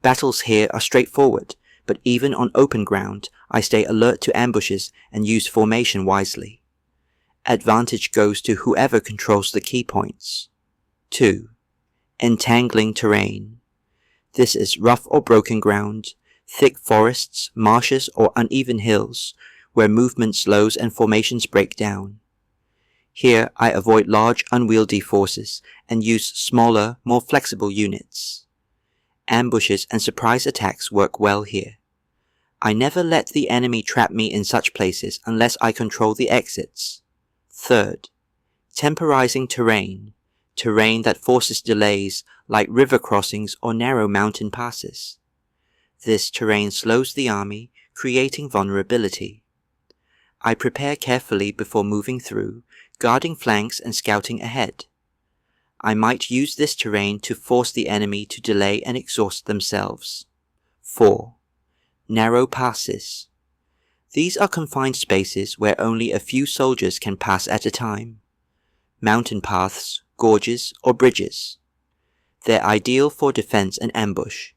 S1: Battles here are straightforward, but even on open ground, I stay alert to ambushes and use formation wisely. Advantage goes to whoever controls the key points. 2. Entangling terrain. This is rough or broken ground, thick forests, marshes, or uneven hills, where movement slows and formations break down. Here I avoid large unwieldy forces and use smaller, more flexible units. Ambushes and surprise attacks work well here. I never let the enemy trap me in such places unless I control the exits. 3rd. Temporizing terrain. Terrain that forces delays, like river crossings or narrow mountain passes. This terrain slows the army, creating vulnerability. I prepare carefully before moving through, guarding flanks and scouting ahead. I might use this terrain to force the enemy to delay and exhaust themselves. 4. Narrow passes. These are confined spaces where only a few soldiers can pass at a time. Mountain paths, gorges, or bridges. They're ideal for defense and ambush.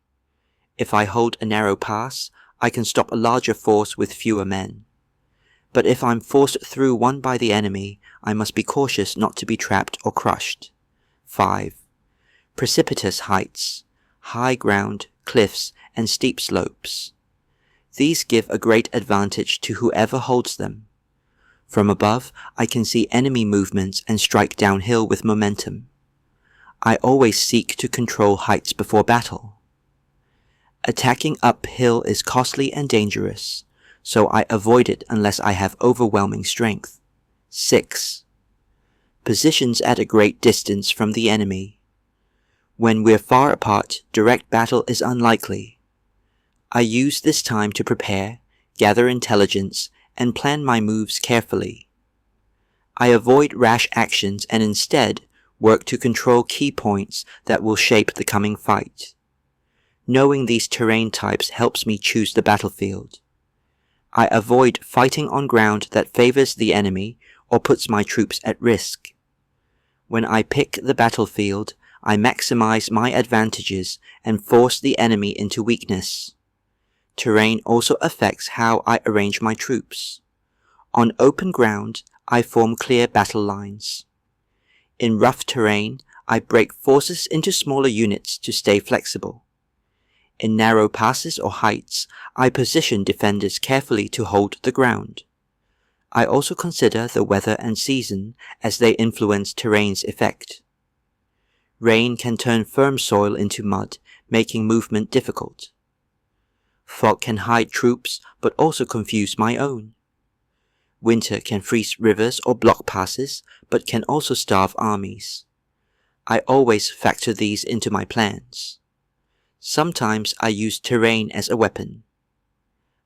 S1: If I hold a narrow pass, I can stop a larger force with fewer men. But if I'm forced through one by the enemy, I must be cautious not to be trapped or crushed. 5. Precipitous heights. High ground, cliffs, and steep slopes. These give a great advantage to whoever holds them. From above, I can see enemy movements and strike downhill with momentum. I always seek to control heights before battle. Attacking uphill is costly and dangerous, so I avoid it unless I have overwhelming strength. 6. Positions at a great distance from the enemy. When we're far apart, direct battle is unlikely. I use this time to prepare, gather intelligence, and plan my moves carefully. I avoid rash actions and instead work to control key points that will shape the coming fight. Knowing these terrain types helps me choose the battlefield. I avoid fighting on ground that favors the enemy or puts my troops at risk. When I pick the battlefield, I maximize my advantages and force the enemy into weakness. Terrain also affects how I arrange my troops. On open ground, I form clear battle lines. In rough terrain, I break forces into smaller units to stay flexible. In narrow passes or heights, I position defenders carefully to hold the ground. I also consider the weather and season as they influence terrain's effect. Rain can turn firm soil into mud, making movement difficult. Fog can hide troops, but also confuse my own. Winter can freeze rivers or block passes, but can also starve armies. I always factor these into my plans. Sometimes I use terrain as a weapon.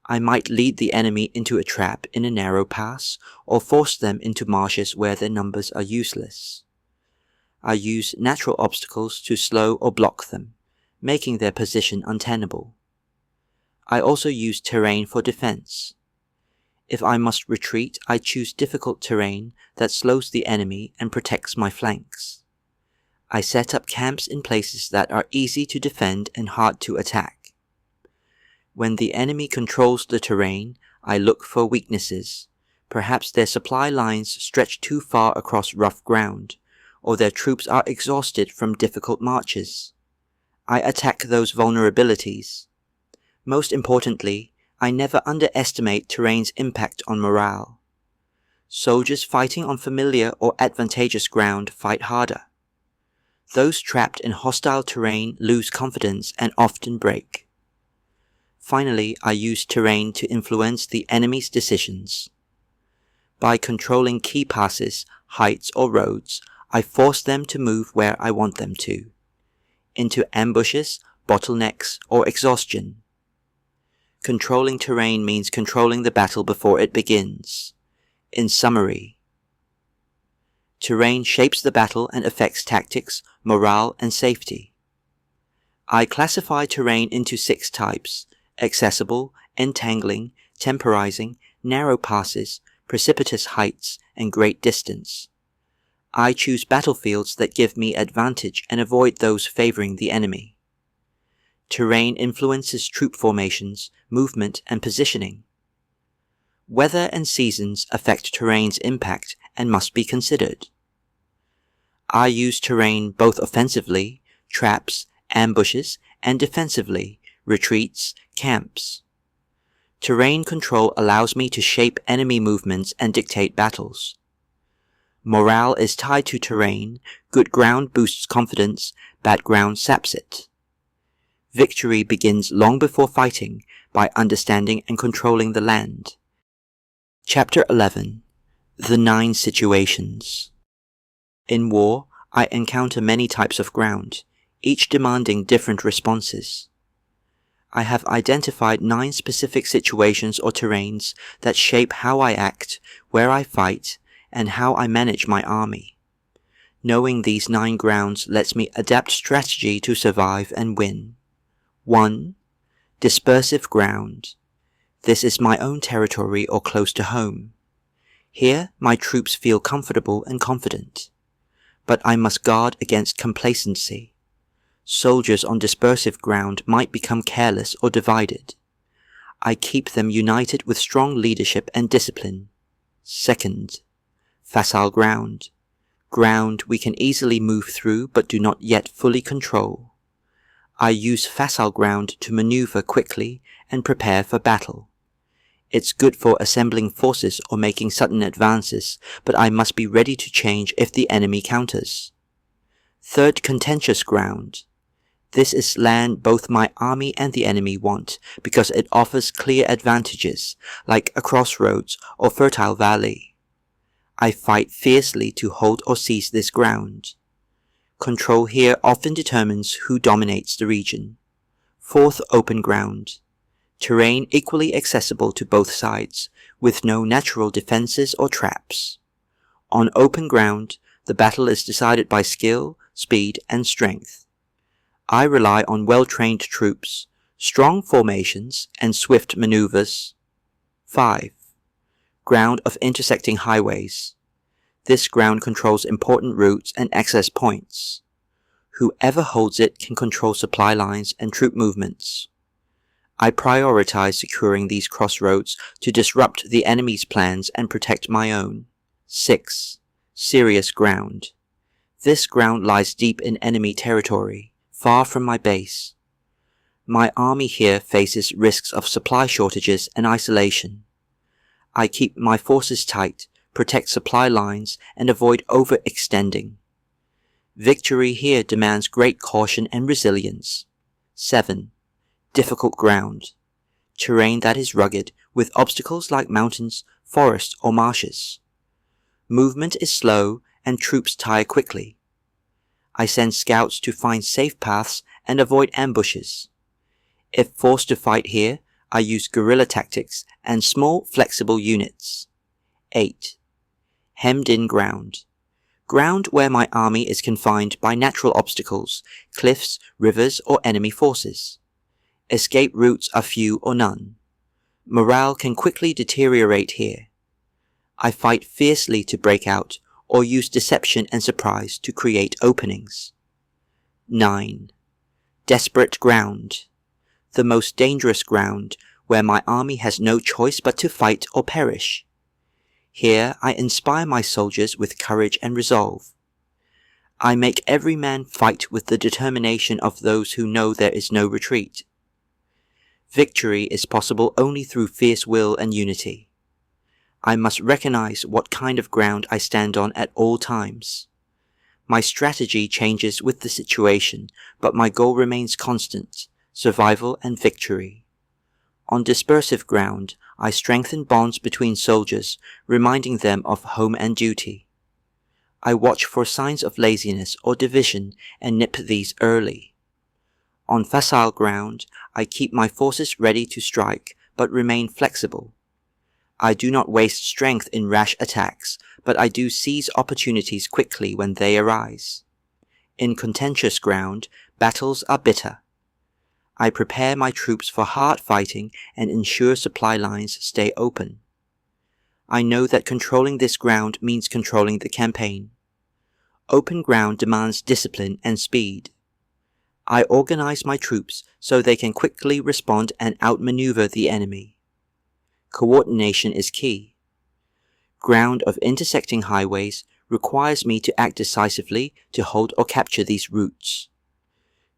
S1: I might lead the enemy into a trap in a narrow pass, or force them into marshes where their numbers are useless. I use natural obstacles to slow or block them, making their position untenable. I also use terrain for defense. If I must retreat, I choose difficult terrain that slows the enemy and protects my flanks. I set up camps in places that are easy to defend and hard to attack. When the enemy controls the terrain, I look for weaknesses. Perhaps their supply lines stretch too far across rough ground, or their troops are exhausted from difficult marches. I attack those vulnerabilities. Most importantly, I never underestimate terrain's impact on morale. Soldiers fighting on familiar or advantageous ground fight harder. Those trapped in hostile terrain lose confidence and often break. Finally, I use terrain to influence the enemy's decisions. By controlling key passes, heights, or roads, I force them to move where I want them to, into ambushes, bottlenecks, or exhaustion. Controlling terrain means controlling the battle before it begins. In summary, terrain shapes the battle and affects tactics, morale, and safety. I classify terrain into 6 types: accessible, entangling, temporizing, narrow passes, precipitous heights, and great distance. I choose battlefields that give me advantage and avoid those favoring the enemy. Terrain influences troop formations, movement, and positioning. Weather and seasons affect terrain's impact and must be considered. I use terrain both offensively, traps, ambushes, and defensively, retreats, camps. Terrain control allows me to shape enemy movements and dictate battles. Morale is tied to terrain. Good ground boosts confidence, bad ground saps it. Victory begins long before fighting by understanding and controlling the land. Chapter 11. The 9 Situations. In war, I encounter many types of ground, each demanding different responses. I have identified 9 specific situations or terrains that shape how I act, where I fight, and how I manage my army. Knowing these 9 grounds lets me adapt strategy to survive and win. 1. Dispersive ground. This is my own territory or close to home. Here, my troops feel comfortable and confident. But I must guard against complacency. Soldiers on dispersive ground might become careless or divided. I keep them united with strong leadership and discipline. 2. Facile ground. Ground we can easily move through but do not yet fully control. I use facile ground to maneuver quickly and prepare for battle. It's good for assembling forces or making sudden advances, but I must be ready to change if the enemy counters. 3. Contentious ground. This is land both my army and the enemy want, because it offers clear advantages, like a crossroads or fertile valley. I fight fiercely to hold or seize this ground. Control here often determines who dominates the region. 4. Open ground. Terrain equally accessible to both sides, with no natural defenses or traps. On open ground, the battle is decided by skill, speed, and strength. I rely on well-trained troops, strong formations, and swift maneuvers. 5. Ground of intersecting highways. This ground controls important routes and access points. Whoever holds it can control supply lines and troop movements. I prioritize securing these crossroads to disrupt the enemy's plans and protect my own. 6. Serious ground. This ground lies deep in enemy territory, far from my base. My army here faces risks of supply shortages and isolation. I keep my forces tight, protect supply lines, and avoid overextending. Victory here demands great caution and resilience. 7. Difficult ground. Terrain that is rugged, with obstacles like mountains, forests, or marshes. Movement is slow, and troops tire quickly. I send scouts to find safe paths and avoid ambushes. If forced to fight here, I use guerrilla tactics and small, flexible units. 8. Hemmed-in ground. Ground where my army is confined by natural obstacles, cliffs, rivers, or enemy forces. Escape routes are few or none. Morale can quickly deteriorate here. I fight fiercely to break out, or use deception and surprise to create openings. 9. Desperate ground. The most dangerous ground, where my army has no choice but to fight or perish. Here I inspire my soldiers with courage and resolve. I make every man fight with the determination of those who know there is no retreat. Victory is possible only through fierce will and unity. I must recognize what kind of ground I stand on at all times. My strategy changes with the situation, but my goal remains constant: survival and victory. On dispersive ground, I strengthen bonds between soldiers, reminding them of home and duty. I watch for signs of laziness or division and nip these early. On facile ground, I keep my forces ready to strike, but remain flexible. I do not waste strength in rash attacks, but I do seize opportunities quickly when they arise. In contentious ground, battles are bitter. I prepare my troops for hard fighting and ensure supply lines stay open. I know that controlling this ground means controlling the campaign. Open ground demands discipline and speed. I organize my troops so they can quickly respond and outmaneuver the enemy. Coordination is key. Ground of intersecting highways requires me to act decisively to hold or capture these routes.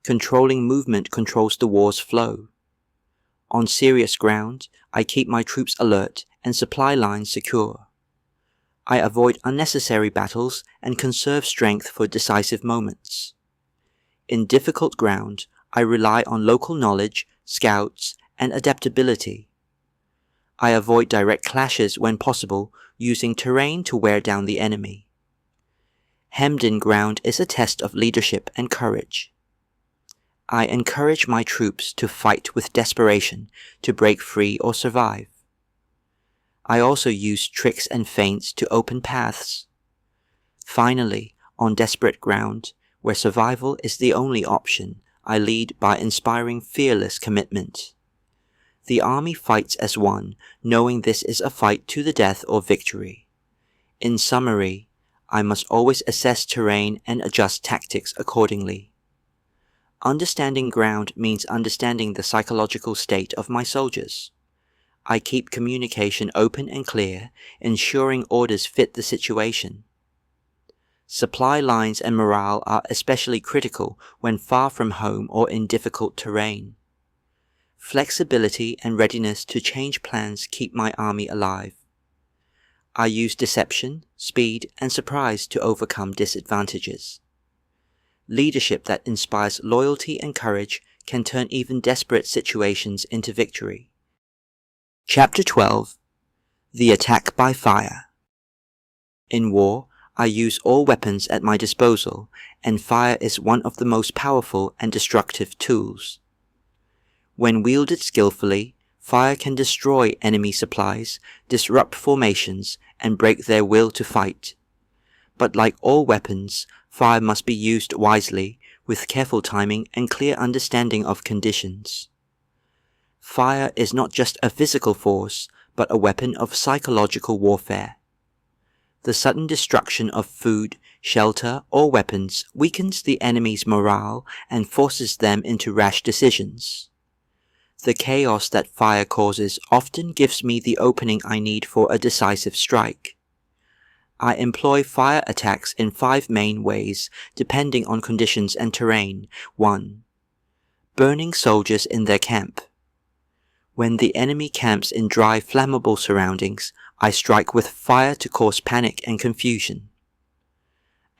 S1: Controlling movement controls the war's flow. On serious ground, I keep my troops alert and supply lines secure. I avoid unnecessary battles and conserve strength for decisive moments. In difficult ground, I rely on local knowledge, scouts, and adaptability. I avoid direct clashes when possible, using terrain to wear down the enemy. Hemmed-in ground is a test of leadership and courage. I encourage my troops to fight with desperation to break free or survive. I also use tricks and feints to open paths. Finally, on desperate ground, where survival is the only option, I lead by inspiring fearless commitment. The army fights as one, knowing this is a fight to the death or victory. In summary, I must always assess terrain and adjust tactics accordingly. Understanding ground means understanding the psychological state of my soldiers. I keep communication open and clear, ensuring orders fit the situation. Supply lines and morale are especially critical when far from home or in difficult terrain. Flexibility and readiness to change plans keep my army alive. I use deception, speed, and surprise to overcome disadvantages. Leadership that inspires loyalty and courage can turn even desperate situations into victory. Chapter 12. The Attack by Fire. In war, I use all weapons at my disposal, and fire is one of the most powerful and destructive tools. When wielded skillfully, fire can destroy enemy supplies, disrupt formations, and break their will to fight. But like all weapons, fire must be used wisely, with careful timing and clear understanding of conditions. Fire is not just a physical force, but a weapon of psychological warfare. The sudden destruction of food, shelter, or weapons weakens the enemy's morale and forces them into rash decisions. The chaos that fire causes often gives me the opening I need for a decisive strike. I employ fire attacks in 5 main ways, depending on conditions and terrain. 1. Burning soldiers in their camp. When the enemy camps in dry, flammable surroundings, I strike with fire to cause panic and confusion.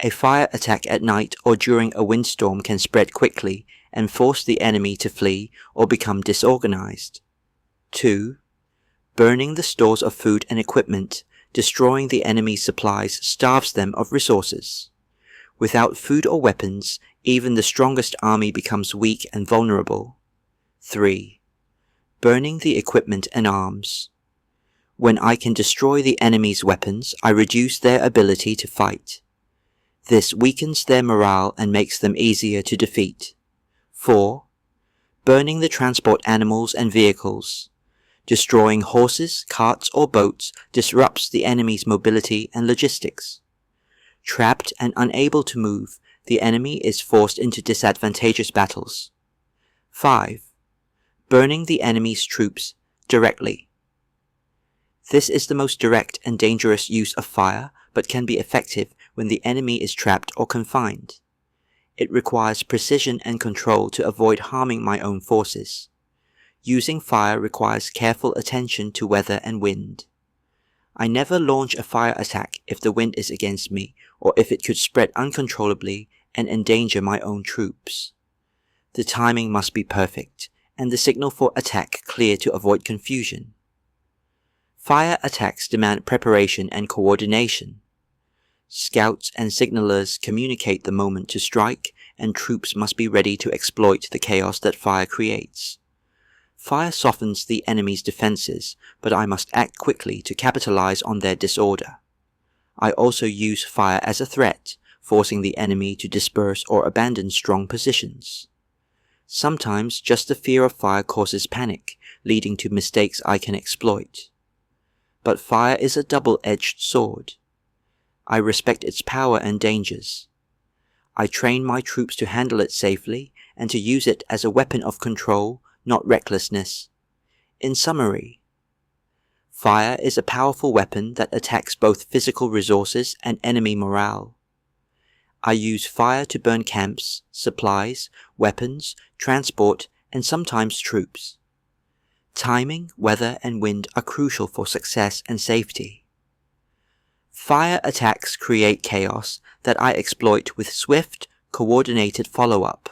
S1: A fire attack at night or during a windstorm can spread quickly and force the enemy to flee or become disorganized. 2. Burning the stores of food and equipment, destroying the enemy's supplies starves them of resources. Without food or weapons, even the strongest army becomes weak and vulnerable. 3. Burning the equipment and arms. When I can destroy the enemy's weapons, I reduce their ability to fight. This weakens their morale and makes them easier to defeat. 4. Burning the transport animals and vehicles. Destroying horses, carts, or boats disrupts the enemy's mobility and logistics. Trapped and unable to move, the enemy is forced into disadvantageous battles. 5. Burning the enemy's troops directly. This is the most direct and dangerous use of fire, but can be effective when the enemy is trapped or confined. It requires precision and control to avoid harming my own forces. Using fire requires careful attention to weather and wind. I never launch a fire attack if the wind is against me or if it could spread uncontrollably and endanger my own troops. The timing must be perfect, and the signal for attack clear to avoid confusion. Fire attacks demand preparation and coordination. Scouts and signalers communicate the moment to strike, and troops must be ready to exploit the chaos that fire creates. Fire softens the enemy's defenses, but I must act quickly to capitalize on their disorder. I also use fire as a threat, forcing the enemy to disperse or abandon strong positions. Sometimes just the fear of fire causes panic, leading to mistakes I can exploit. But fire is a double-edged sword. I respect its power and dangers. I train my troops to handle it safely and to use it as a weapon of control, not recklessness. In summary, fire is a powerful weapon that attacks both physical resources and enemy morale. I use fire to burn camps, supplies, weapons, transport, and sometimes troops. Timing, weather, and wind are crucial for success and safety. Fire attacks create chaos that I exploit with swift, coordinated follow-up.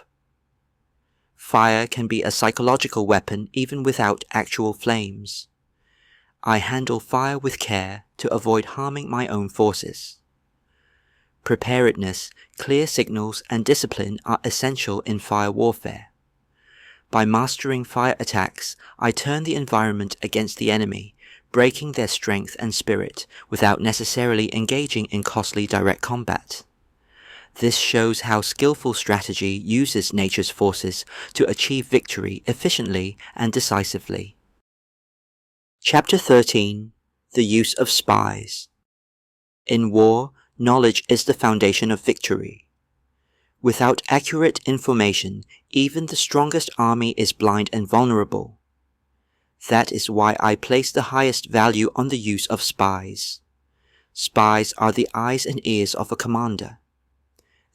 S1: Fire can be a psychological weapon even without actual flames. I handle fire with care to avoid harming my own forces. Preparedness, clear signals, and discipline are essential in fire warfare. By mastering fire attacks, I turn the environment against the enemy, breaking their strength and spirit without necessarily engaging in costly direct combat. This shows how skillful strategy uses nature's forces to achieve victory efficiently and decisively. Chapter 13. The Use of Spies. In war, knowledge is the foundation of victory. Without accurate information, even the strongest army is blind and vulnerable. That is why I place the highest value on the use of spies. Spies are the eyes and ears of a commander.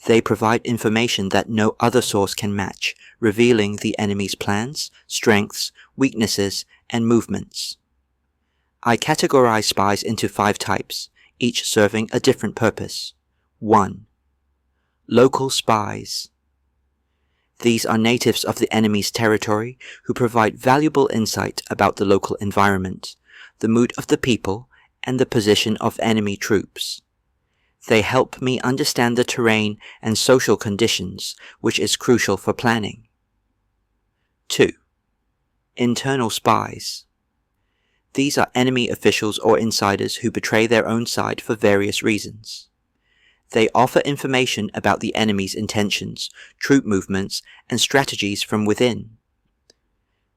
S1: They provide information that no other source can match, revealing the enemy's plans, strengths, weaknesses, and movements. I categorize spies into 5 types, each serving a different purpose. 1. Local spies. These are natives of the enemy's territory who provide valuable insight about the local environment, the mood of the people, and the position of enemy troops. They help me understand the terrain and social conditions, which is crucial for planning. 2. Internal spies. These are enemy officials or insiders who betray their own side for various reasons. They offer information about the enemy's intentions, troop movements, and strategies from within.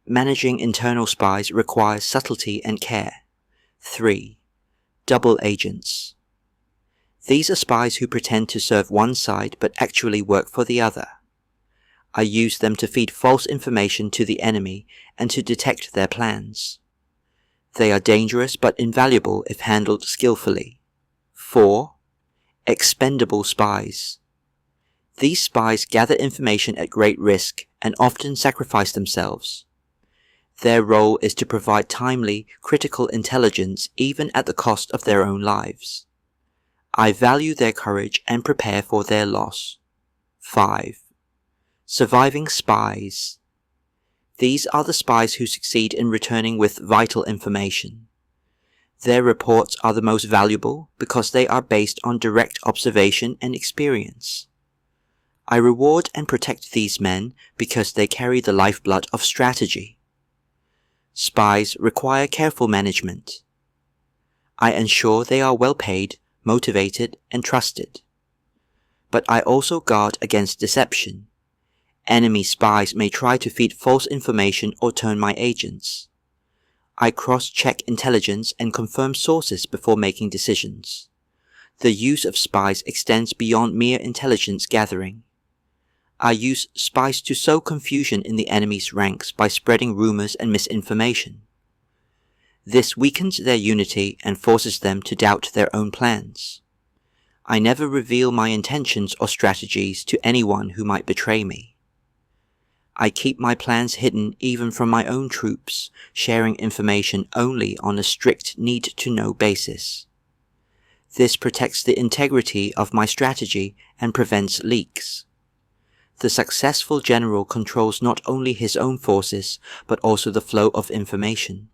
S1: Managing internal spies requires subtlety and care. 3. Double agents. These are spies who pretend to serve one side but actually work for the other. I use them to feed false information to the enemy and to detect their plans. They are dangerous but invaluable if handled skillfully. 4. Expendable spies. These spies gather information at great risk and often sacrifice themselves. Their role is to provide timely, critical intelligence even at the cost of their own lives. I value their courage and prepare for their loss. 5. Surviving spies. These are the spies who succeed in returning with vital information. Their reports are the most valuable because they are based on direct observation and experience. I reward and protect these men because they carry the lifeblood of strategy. Spies require careful management. I ensure they are well paid, motivated, and trusted. But I also guard against deception. Enemy spies may try to feed false information or turn my agents. I cross-check intelligence and confirm sources before making decisions. The use of spies extends beyond mere intelligence gathering. I use spies to sow confusion in the enemy's ranks by spreading rumors and misinformation. This weakens their unity and forces them to doubt their own plans. I never reveal my intentions or strategies to anyone who might betray me. I keep my plans hidden even from my own troops, sharing information only on a strict need-to-know basis. This protects the integrity of my strategy and prevents leaks. The successful general controls not only his own forces, but also the flow of information.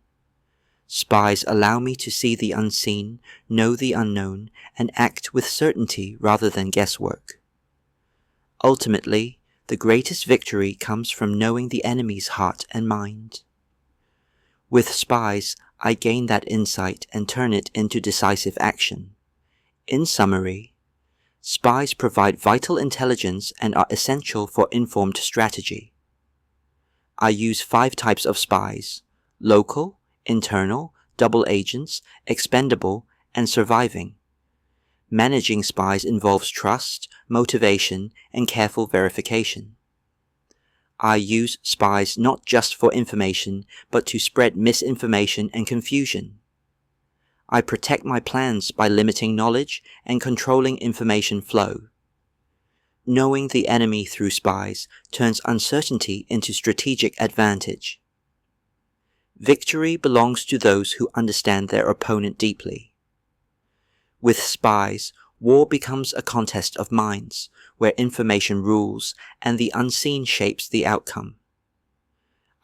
S1: Spies allow me to see the unseen, know the unknown, and act with certainty rather than guesswork. Ultimately, the greatest victory comes from knowing the enemy's heart and mind. With spies, I gain that insight and turn it into decisive action. In summary, spies provide vital intelligence and are essential for informed strategy. I use 5 types of spies: local, internal, double agents, expendable, and surviving. Managing spies involves trust, motivation, and careful verification. I use spies not just for information, but to spread misinformation and confusion. I protect my plans by limiting knowledge and controlling information flow. Knowing the enemy through spies turns uncertainty into strategic advantage. Victory belongs to those who understand their opponent deeply. With spies, war becomes a contest of minds, where information rules and the unseen shapes the outcome.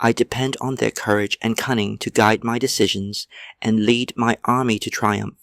S1: I depend on their courage and cunning to guide my decisions and lead my army to triumph.